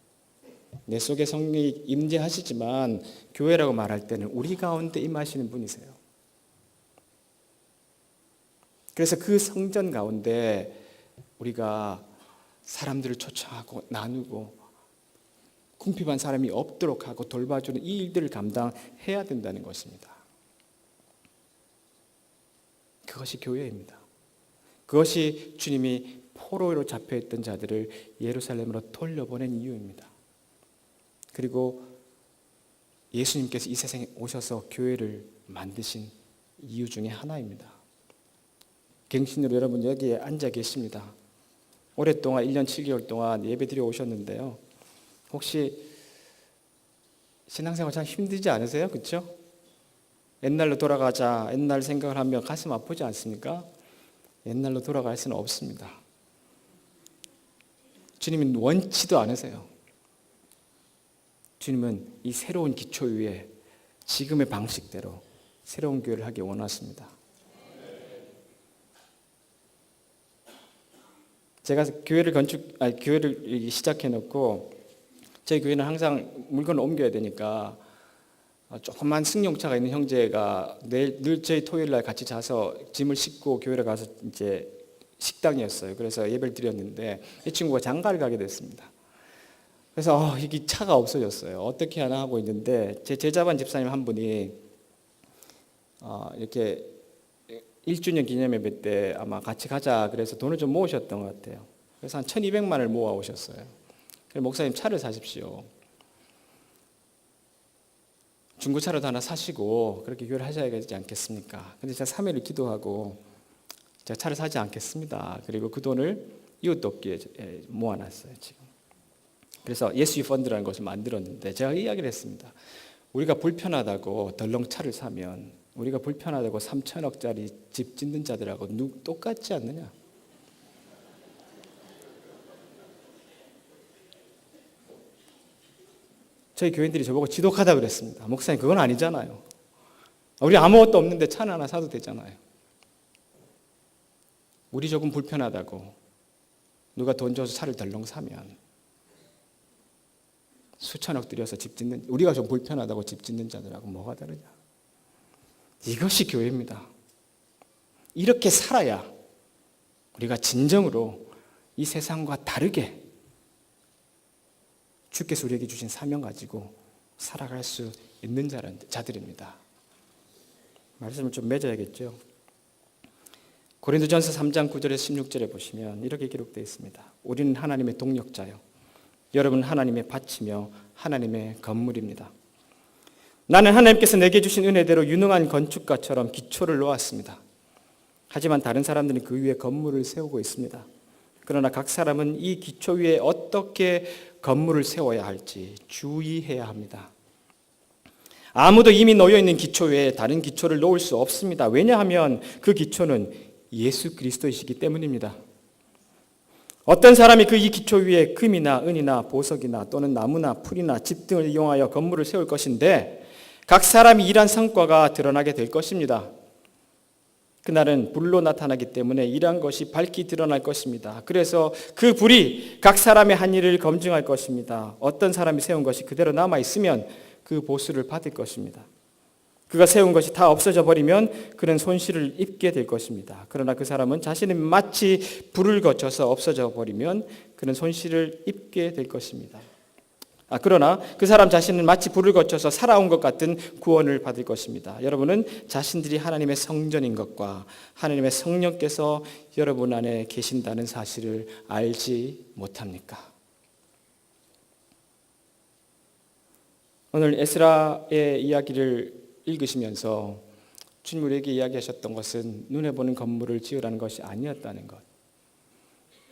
내 속에 성령이 임재하시지만 교회라고 말할 때는 우리 가운데 임하시는 분이세요. 그래서 그 성전 가운데 우리가 사람들을 초청하고 나누고 궁핍한 사람이 없도록 하고 돌봐주는 이 일들을 감당해야 된다는 것입니다. 그것이 교회입니다. 그것이 주님이 포로로 잡혀있던 자들을 예루살렘으로 돌려보낸 이유입니다. 그리고 예수님께서 이 세상에 오셔서 교회를 만드신 이유 중에 하나입니다. 갱신으로 여러분 여기에 앉아 계십니다. 오랫동안 1년 7개월 동안 예배드려 오셨는데요. 혹시 신앙생활 참 힘들지 않으세요? 그렇죠? 옛날로 돌아가자, 옛날 생각을 하면 가슴 아프지 않습니까? 옛날로 돌아갈 수는 없습니다. 주님은 원치도 않으세요. 주님은 이 새로운 기초 위에 지금의 방식대로 새로운 교회를 하기 원하십니다. 제가 교회를 시작해 놓고 저희 교회는 항상 물건을 옮겨야 되니까 조그만 승용차가 있는 형제가 늘 저희 토요일 날 같이 자서 짐을 싣고 교회를 가서 이제 식당이었어요. 그래서 예배를 드렸는데 이 친구가 장가를 가게 됐습니다. 그래서 이게 차가 없어졌어요. 어떻게 하나 하고 있는데 제 제자반 집사님 한 분이 이렇게 1주년 기념예배 때 아마 같이 가자 그래서 돈을 좀 모으셨던 것 같아요. 그래서 한 1200만을 모아 오셨어요. 그래서 목사님 차를 사십시오. 중고차라도 하나 사시고 그렇게 교회를 하셔야 되지 않겠습니까? 근데 제가 3일을 기도하고 제가 차를 사지 않겠습니다. 그리고 그 돈을 이웃 돕기에 모아놨어요 지금. 그래서 예수의 펀드라는 것을 만들었는데 제가 이야기를 했습니다. 우리가 불편하다고 덜렁 차를 사면 우리가 불편하다고 3천억짜리 집 짓는 자들하고 똑같지 않느냐? 저희 교인들이 저보고 지독하다 그랬습니다. 목사님 그건 아니잖아요. 우리 아무것도 없는데 차는 하나 사도 되잖아요. 우리 조금 불편하다고 누가 돈 줘서 차를 덜렁 사면 수천억 들여서 집 짓는 우리가 좀 불편하다고 집 짓는 자들하고 뭐가 다르냐? 이것이 교회입니다. 이렇게 살아야 우리가 진정으로 이 세상과 다르게 주께서 우리에게 주신 사명 가지고 살아갈 수 있는 자들입니다. 말씀을 좀 맺어야겠죠. 고린도전서 3장 9절에서 16절에 보시면 이렇게 기록되어 있습니다. 우리는 하나님의 동력자요 여러분은 하나님의 밭이며 하나님의 건물입니다. 나는 하나님께서 내게 주신 은혜대로 유능한 건축가처럼 기초를 놓았습니다. 하지만 다른 사람들은 그 위에 건물을 세우고 있습니다. 그러나 각 사람은 이 기초 위에 어떻게 건물을 세워야 할지 주의해야 합니다. 아무도 이미 놓여있는 기초 외에 다른 기초를 놓을 수 없습니다. 왜냐하면 그 기초는 예수 그리스도이시기 때문입니다. 어떤 사람이 그 이 기초 위에 금이나 은이나 보석이나 또는 나무나 풀이나 집 등을 이용하여 건물을 세울 것인데 각 사람이 일한 성과가 드러나게 될 것입니다. 그날은 불로 나타나기 때문에 일한 것이 밝히 드러날 것입니다. 그래서 그 불이 각 사람의 한 일을 검증할 것입니다. 어떤 사람이 세운 것이 그대로 남아있으면 그 보수를 받을 것입니다. 그가 세운 것이 다 없어져 버리면 그는 손실을 입게 될 것입니다. 그러나 그 사람은 자신이 마치 불을 거쳐서 없어져 버리면 그는 손실을 입게 될 것입니다. 그러나 그 사람 자신은 마치 불을 거쳐서 살아온 것 같은 구원을 받을 것입니다. 여러분은 자신들이 하나님의 성전인 것과 하나님의 성령께서 여러분 안에 계신다는 사실을 알지 못합니까? 오늘 에스라의 이야기를 읽으시면서 주님 우리에게 이야기하셨던 것은 눈에 보는 건물을 지으라는 것이 아니었다는 것.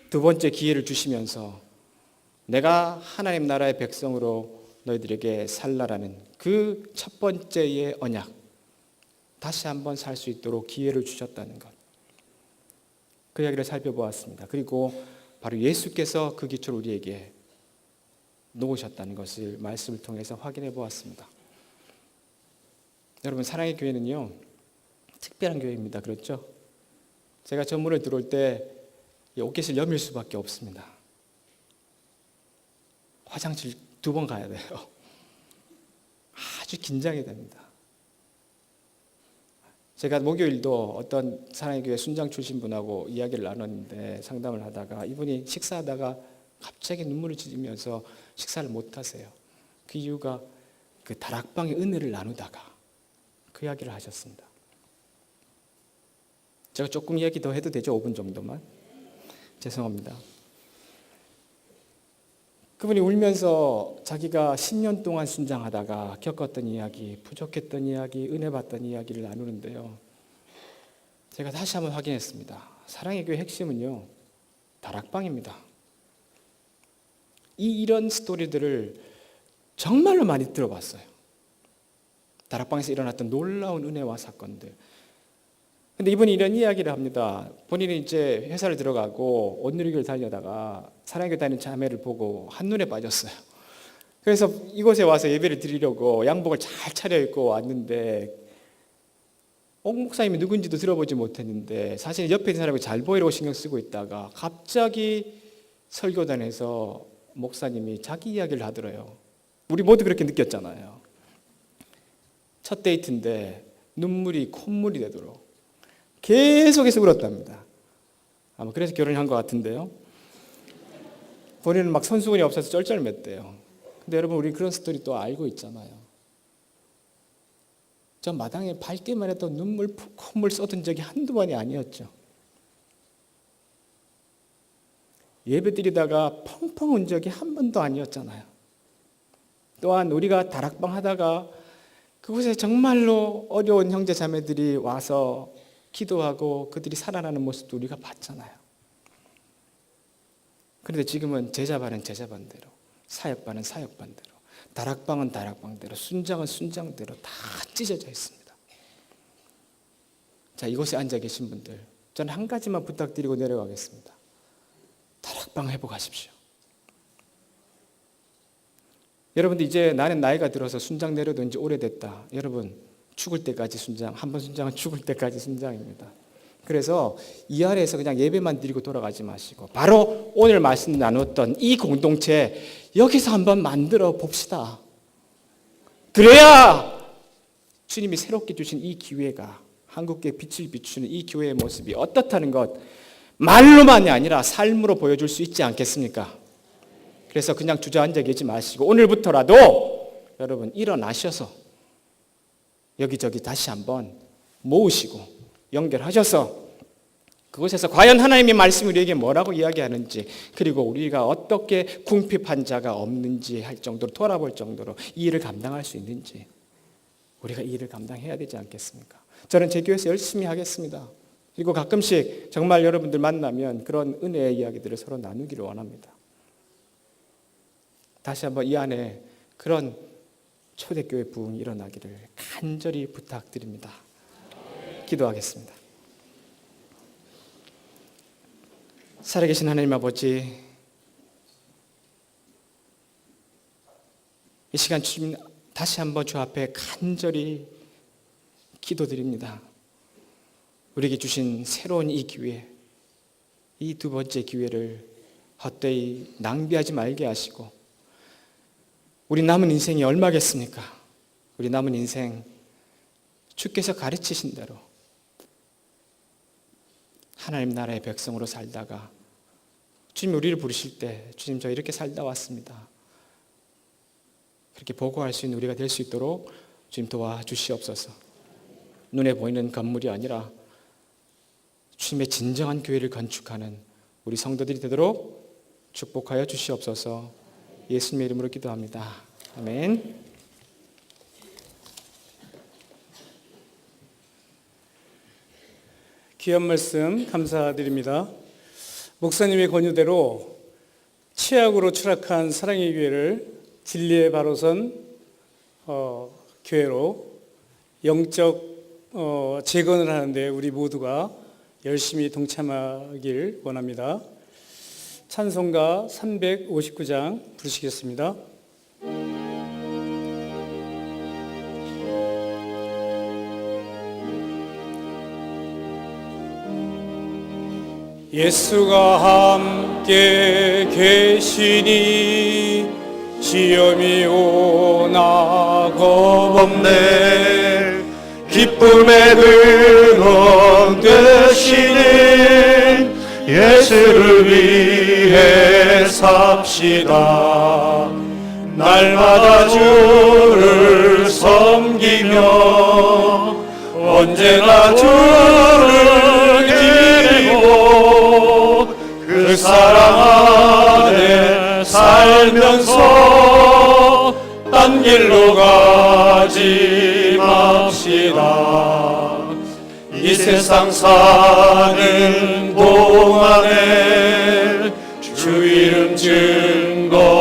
두 번째 기회를 주시면서 내가 하나님 나라의 백성으로 너희들에게 살라라는 그 첫 번째의 언약, 다시 한번 살 수 있도록 기회를 주셨다는 것. 그 이야기를 살펴보았습니다. 그리고 바로 예수께서 그 기초를 우리에게 놓으셨다는 것을 말씀을 통해서 확인해 보았습니다. 여러분 사랑의 교회는요 특별한 교회입니다. 그렇죠? 제가 저 문을 들어올 때 이 옷깃을 여밀 수밖에 없습니다. 화장실 2번 가야 돼요. 아주 긴장이 됩니다. 제가 목요일도 어떤 사랑의 교회 순장 출신 분하고 이야기를 나눴는데 상담을 하다가 이분이 식사하다가 갑자기 눈물을 찔리면서 식사를 못 하세요. 그 이유가 그 다락방의 은혜를 나누다가 그 이야기를 하셨습니다. 제가 조금 이야기 더 해도 되죠? 5분 정도만. 죄송합니다. 그분이 울면서 자기가 10년 동안 순장하다가 겪었던 이야기, 부족했던 이야기, 은혜 받던 이야기를 나누는데요. 제가 다시 한번 확인했습니다. 사랑의 교회 핵심은요, 다락방입니다. 이런 스토리들을 정말로 많이 들어봤어요. 다락방에서 일어났던 놀라운 은혜와 사건들. 근데 이분이 이런 이야기를 합니다. 본인이 이제 회사를 들어가고 옷누리교를 다니다가 사랑교회 다니는 자매를 보고 한눈에 빠졌어요. 그래서 이곳에 와서 예배를 드리려고 양복을 잘 차려입고 왔는데 옥 목사님이 누군지도 들어보지 못했는데 사실 옆에 있는 사람이 잘 보이려고 신경 쓰고 있다가 갑자기 설교단에서 목사님이 자기 이야기를 하더래요. 우리 모두 그렇게 느꼈잖아요. 첫 데이트인데 눈물이 콧물이 되도록 계속해서 울었답니다. 아마 그래서 결혼한 것 같은데요. 본인은 막 선수군이 없어서 쩔쩔맸대요. 근데 여러분 우리 그런 스토리 또 알고 있잖아요. 저 마당에 밟기만 해도 눈물 콧물 쏟은 적이 한두 번이 아니었죠. 예배 드리다가 펑펑 운 적이 한 번도 아니었잖아요. 또한 우리가 다락방 하다가 그곳에 정말로 어려운 형제 자매들이 와서 기도하고 그들이 살아나는 모습도 우리가 봤잖아요. 그런데 지금은 제자반은 제자반대로, 사역반은 사역반대로, 다락방은 다락방대로, 순장은 순장대로 다 찢어져 있습니다. 자, 이곳에 앉아 계신 분들, 저는 한 가지만 부탁드리고 내려가겠습니다. 다락방 회복하십시오. 여러분들 이제 나는 나이가 들어서 순장 내려도 이제 오래됐다. 여러분 죽을 때까지 순장, 한 번 순장은 죽을 때까지 순장입니다. 그래서 이 아래에서 그냥 예배만 드리고 돌아가지 마시고 바로 오늘 말씀 나눴던 이 공동체 여기서 한번 만들어 봅시다. 그래야 주님이 새롭게 주신 이 기회가 한국교회 빛을 비추는 이 교회의 모습이 어떻다는 것 말로만이 아니라 삶으로 보여줄 수 있지 않겠습니까? 그래서 그냥 주저앉아 계지 마시고 오늘부터라도 여러분 일어나셔서 여기저기 다시 한번 모으시고 연결하셔서 그곳에서 과연 하나님의 말씀이 우리에게 뭐라고 이야기하는지 그리고 우리가 어떻게 궁핍한 자가 없는지 할 정도로 돌아볼 정도로 이 일을 감당할 수 있는지 우리가 이 일을 감당해야 되지 않겠습니까? 저는 제 교회에서 열심히 하겠습니다. 그리고 가끔씩 정말 여러분들 만나면 그런 은혜의 이야기들을 서로 나누기를 원합니다. 다시 한번 이 안에 그런 초대교회 부흥이 일어나기를 간절히 부탁드립니다. 기도하겠습니다. 살아계신 하나님 아버지, 이 시간 주님 다시 한번 주 앞에 간절히 기도드립니다. 우리에게 주신 새로운 이 기회, 이 두 번째 기회를 헛되이 낭비하지 말게 하시고 우리 남은 인생이 얼마겠습니까? 우리 남은 인생 주께서 가르치신 대로 하나님 나라의 백성으로 살다가 주님 우리를 부르실 때 주님 저 이렇게 살다 왔습니다. 그렇게 보고할 수 있는 우리가 될 수 있도록 주님 도와주시옵소서. 눈에 보이는 건물이 아니라 주님의 진정한 교회를 건축하는 우리 성도들이 되도록 축복하여 주시옵소서. 예수님의 이름으로 기도합니다. 아멘. 귀한 말씀 감사드립니다. 목사님의 권유대로 최악으로 추락한 사랑의 교회를 진리의 바로선 교회로 영적 재건을 하는데 우리 모두가 열심히 동참하길 원합니다. 찬송가 359장 부르시겠습니다. 예수가 함께 계시니 시험이 오나 겁없네. 기쁨의 근원 되시는 예수를 위해 삽시다. 날마다 주를 섬기며 언제나 주를 기리고 그 사랑 안에 살면서 딴 길로 가지 맙시다. 이 세상 사는 동안에 주 이름 증거하면서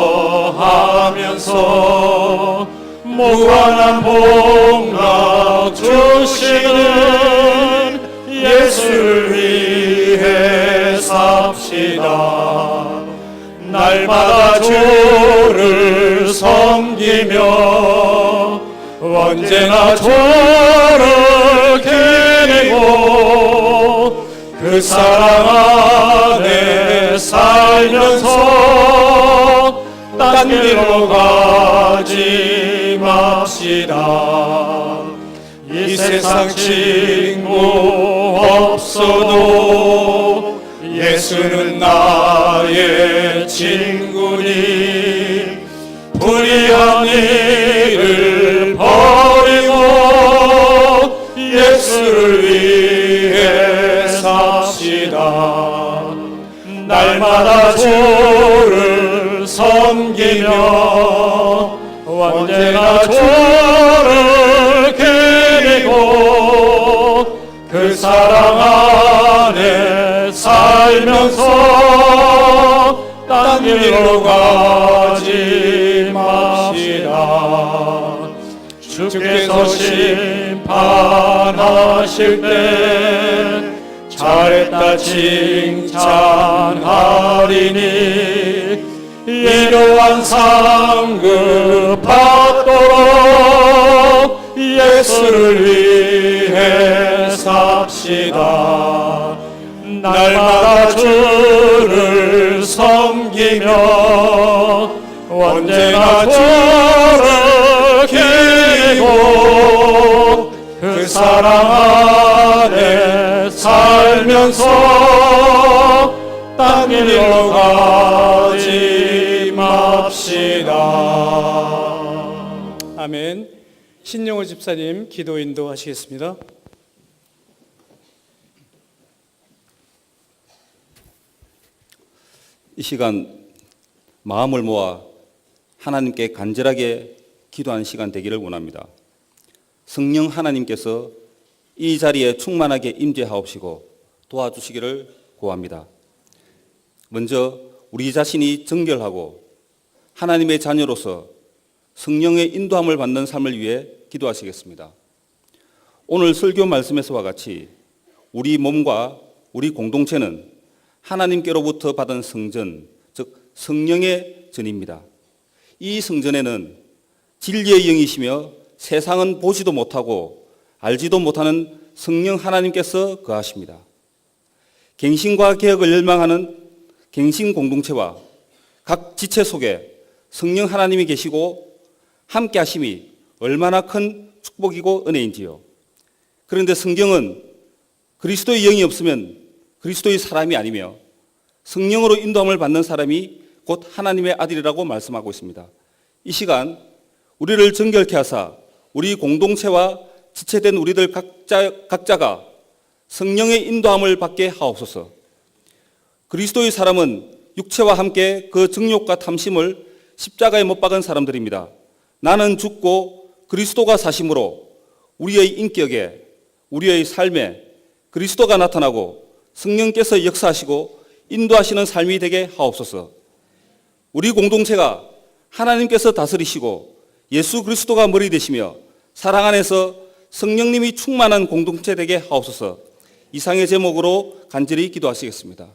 무한한 복락 주시는 예수를 위해 삽시다. 날마다 주를 섬기며 언제나 주를 기리고 그 사랑 안에 살면서 딴 길로 가지 맙시다. 이 세상 친구 없어도 예수는 나의 친구니 불의한 일을 버리고 예수를 위해 삽시다. 날마다 주를 섬기며 언제나 주를 기리고 그 사랑 안에 살면서 딴 길로 가지 맙시다. 주께서 심판하실 때 잘했다 칭찬하리니 이러한 상급 받도록 예수를 위해 삽시다. 날마다 주를 섬기며 언제나 주를 기리고 그 사랑 안에 살면서 딴 길로 가지 맙시다. 아멘. 신영호 집사님 기도 인도하시겠습니다. 이 시간 마음을 모아 하나님께 간절하게 기도하는 시간 되기를 원합니다. 성령 하나님께서 이 자리에 충만하게 임재하옵시고 도와주시기를 구합니다. 먼저 우리 자신이 정결하고 하나님의 자녀로서 성령의 인도함을 받는 삶을 위해 기도하시겠습니다. 오늘 설교 말씀에서와 같이 우리 몸과 우리 공동체는 하나님께로부터 받은 성전, 즉 성령의 전입니다. 이 성전에는 진리의 영이시며 세상은 보지도 못하고 알지도 못하는 성령 하나님께서 거하십니다. 갱신과 개혁을 열망하는 갱신 공동체와 각 지체 속에 성령 하나님이 계시고 함께 하심이 얼마나 큰 축복이고 은혜인지요. 그런데 성경은 그리스도의 영이 없으면 그리스도의 사람이 아니며 성령으로 인도함을 받는 사람이 곧 하나님의 아들이라고 말씀하고 있습니다. 이 시간 우리를 정결케 하사 우리 공동체와 지체된 우리들 각자가 성령의 인도함을 받게 하옵소서. 그리스도의 사람은 육체와 함께 그 정욕과 탐심을 십자가에 못 박은 사람들입니다. 나는 죽고 그리스도가 사심으로 우리의 인격에 우리의 삶에 그리스도가 나타나고 성령께서 역사하시고 인도하시는 삶이 되게 하옵소서. 우리 공동체가 하나님께서 다스리시고 예수 그리스도가 머리 되시며 사랑 안에서 성령님이 충만한 공동체 되게 하옵소서. 이상의 제목으로 간절히 기도하시겠습니다.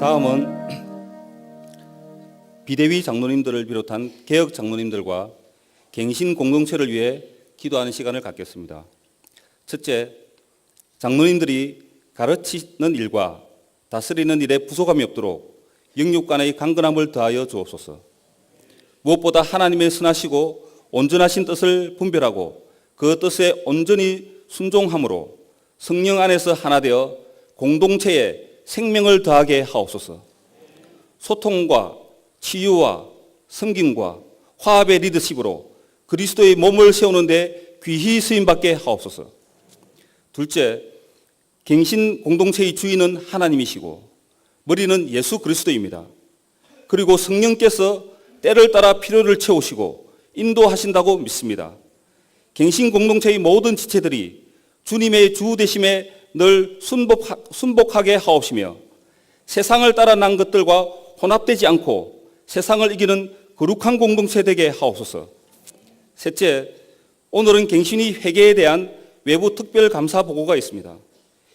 다음은 비대위 장로님들을 비롯한 개혁 장로님들과 갱신 공동체를 위해 기도하는 시간을 갖겠습니다. 첫째, 장로님들이 가르치는 일과 다스리는 일에 부족함이 없도록 영육 간의 강건함을 더하여 주옵소서. 무엇보다 하나님의 선하시고 온전하신 뜻을 분별하고 그 뜻에 온전히 순종함으로 성령 안에서 하나 되어 공동체에 생명을 더하게 하옵소서. 소통과 치유와 섬김과 화합의 리더십으로 그리스도의 몸을 세우는 데 귀히 쓰임받게 하옵소서. 둘째, 갱신 공동체의 주인은 하나님이시고 머리는 예수 그리스도입니다. 그리고 성령께서 때를 따라 필요를 채우시고 인도하신다고 믿습니다. 갱신 공동체의 모든 지체들이 주님의 주 되심에 늘 순복하게 하옵시며 세상을 따라 난 것들과 혼합되지 않고 세상을 이기는 거룩한 공동체 되게 하옵소서. 셋째, 오늘은 갱신위 회개에 대한 외부 특별 감사 보고가 있습니다.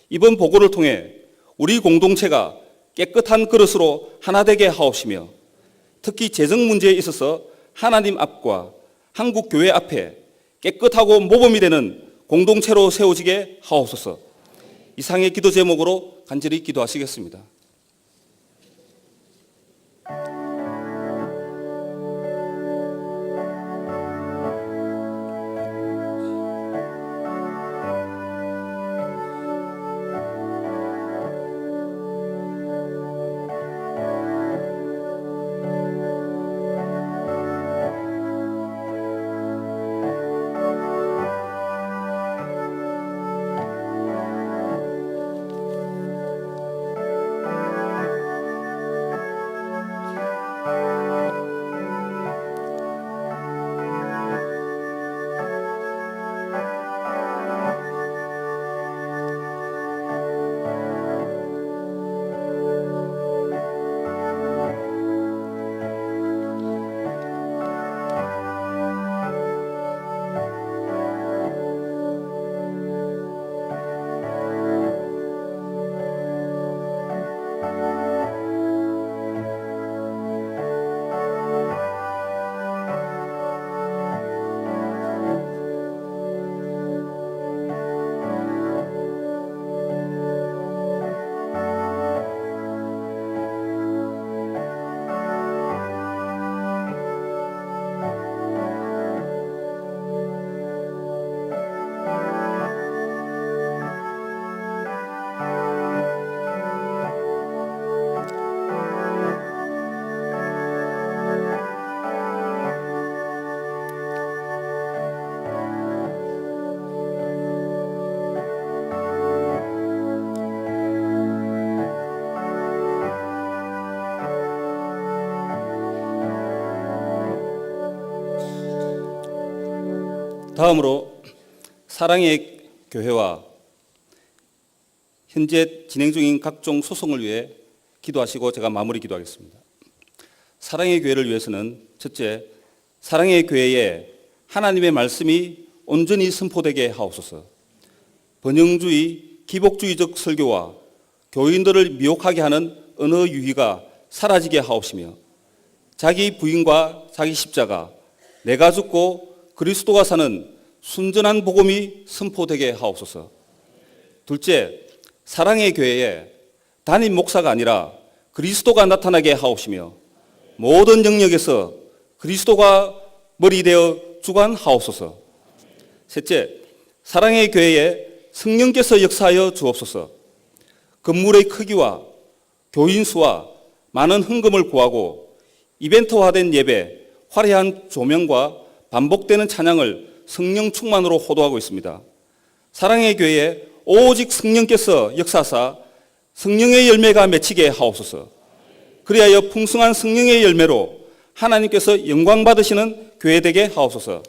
이번 보고를 통해 우리 공동체가 깨끗한 그릇으로 하나 되게 하옵시며 특히 재정 문제에 있어서 하나님 앞과 한국 교회 앞에 깨끗하고 모범이 되는 공동체로 세워지게 하옵소서. 이상의 기도 제목으로 간절히 기도하시겠습니다. 다음으로 사랑의 교회와 현재 진행 중인 각종 소송을 위해 기도하시고 제가 마무리 기도하겠습니다. 사랑의 교회를 위해서는 첫째, 사랑의 교회에 하나님의 말씀이 온전히 선포되게 하옵소서. 번영주의, 기복주의적 설교와 교인들을 미혹하게 하는 언어 유희가 사라지게 하옵시며 자기 부인과 자기 십자가, 내가 죽고 그리스도가 사는 순전한 복음이 선포되게 하옵소서. 둘째, 사랑의 교회에 담임 목사가 아니라 그리스도가 나타나게 하옵시며 모든 영역에서 그리스도가 머리 되어 주관하옵소서. 셋째, 사랑의 교회에 성령께서 역사하여 주옵소서. 건물의 크기와 교인 수와 많은 헌금을 구하고 이벤트화된 예배, 화려한 조명과 반복되는 찬양을 성령 충만으로 호도하고 있습니다. 사랑의 교회에 오직 성령께서 역사하사 성령의 열매가 맺히게 하옵소서. 그리하여 풍성한 성령의 열매로 하나님께서 영광 받으시는 교회 되게 하옵소서.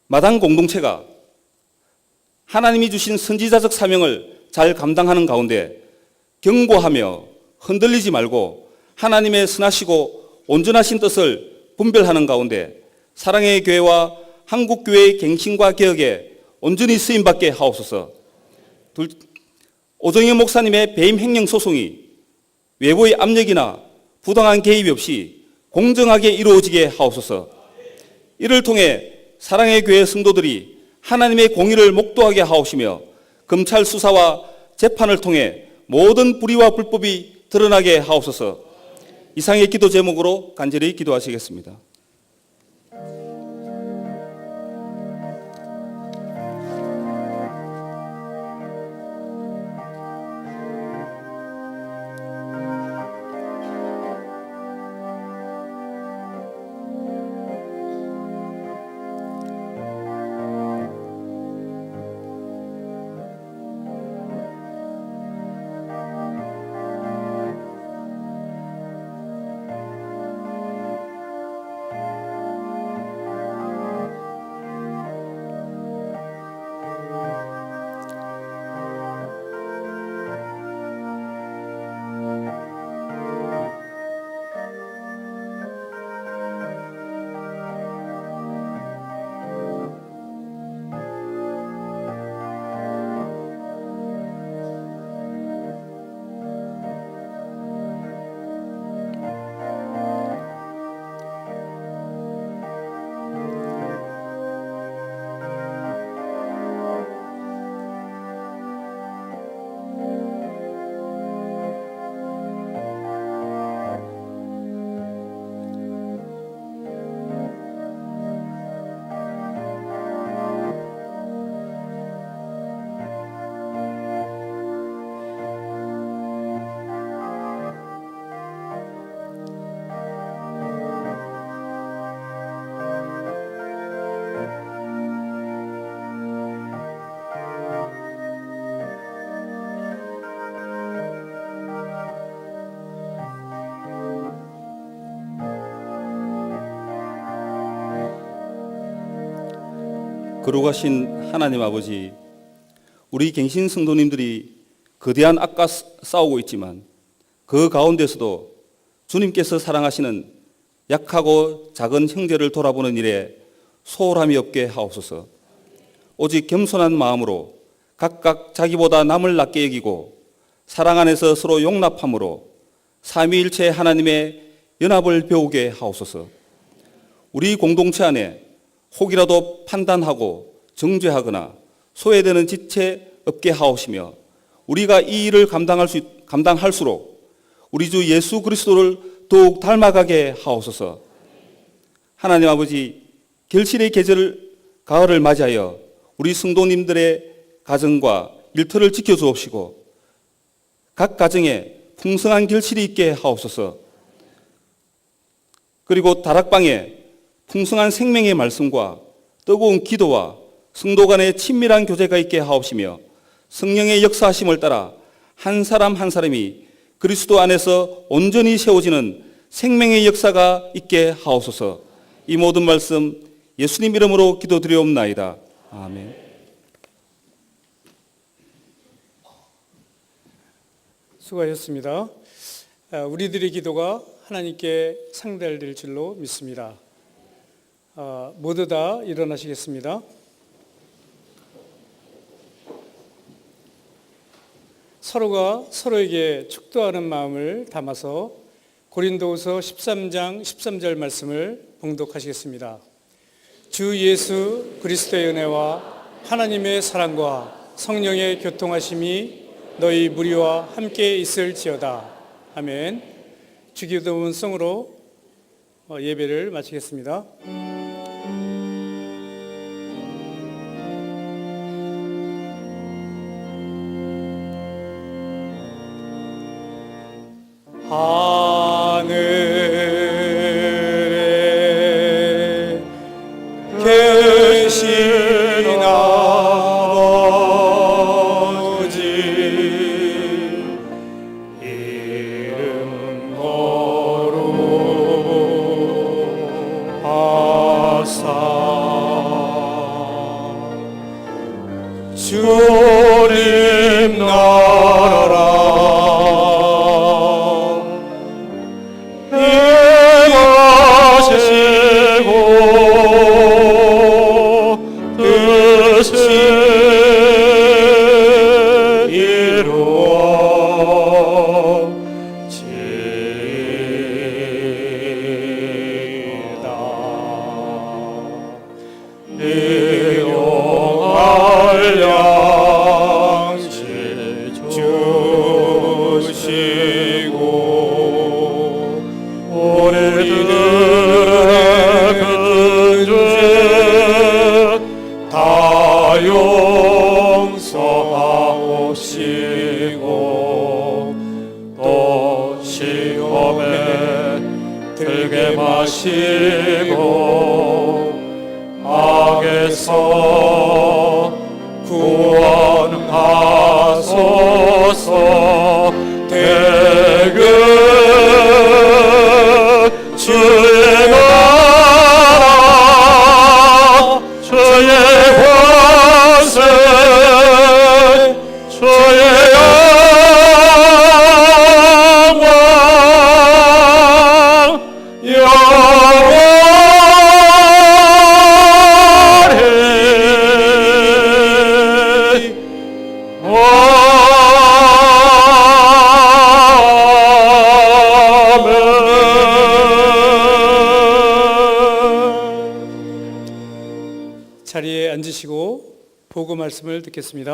마당 공동체가 하나님이 주신 선지자적 사명을 잘 감당하는 가운데 경고하며 흔들리지 말고 하나님의 선하시고 온전하신 뜻을 분별하는 가운데 사랑의 교회와 한국교회의 갱신과 개혁에 온전히 쓰임받게 하옵소서. 오정현 목사님의 배임 횡령 소송이 외부의 압력이나 부당한 개입 없이 공정하게 이루어지게 하옵소서. 이를 통해 사랑의 교회 성도들이 하나님의 공의를 목도하게 하옵시며 검찰 수사와 재판을 통해 모든 불의와 불법이 드러나게 하옵소서. 이상의 기도 제목으로 간절히 기도하시겠습니다. 거룩하신 하나님 아버지, 우리 갱신 성도님들이 거대한 악과 싸우고 있지만 그 가운데서도 주님께서 사랑하시는 약하고 작은 형제를 돌아보는 일에 소홀함이 없게 하옵소서. 오직 겸손한 마음으로 각각 자기보다 남을 낮게 여기고 사랑 안에서 서로 용납함으로 삼위일체 하나님의 연합을 배우게 하옵소서. 우리 공동체 안에 혹이라도 판단하고 정죄하거나 소외되는 지체 없게 하옵시며 우리가 이 일을 감당할수록 우리 주 예수 그리스도를 더욱 닮아가게 하옵소서. 하나님 아버지, 결실의 계절 가을을 맞이하여 우리 성도님들의 가정과 일터를 지켜주옵시고 각 가정에 풍성한 결실이 있게 하옵소서. 그리고 다락방에 풍성한 생명의 말씀과 뜨거운 기도와 성도 간의 친밀한 교제가 있게 하옵시며 성령의 역사하심을 따라 한 사람 한 사람이 그리스도 안에서 온전히 세워지는 생명의 역사가 있게 하옵소서. 이 모든 말씀 예수님 이름으로 기도드리옵나이다. 아멘. 수고하셨습니다. 우리들의 기도가 하나님께 상달될 줄로 믿습니다. 모두 다 일어나시겠습니다. 서로가 서로에게 축도하는 마음을 담아서 고린도후서 13장 13절 말씀을 봉독하시겠습니다. 주 예수 그리스도의 은혜와 하나님의 사랑과 성령의 교통하심이 너희 무리와 함께 있을지어다. 아멘. 주기도문성으로 예배를 마치겠습니다. 하늘에 계신 아버지, 이름 거룩하사 주님 나라 일용할 양식 주시고 우리들의 근죄 다 용서하옵시고 또 시험에 들게 마시고 악에서 구원하소서. 대근 주의 나라 주의 권세 주의 영광 자리에 앉으시고 보고 말씀을 듣겠습니다.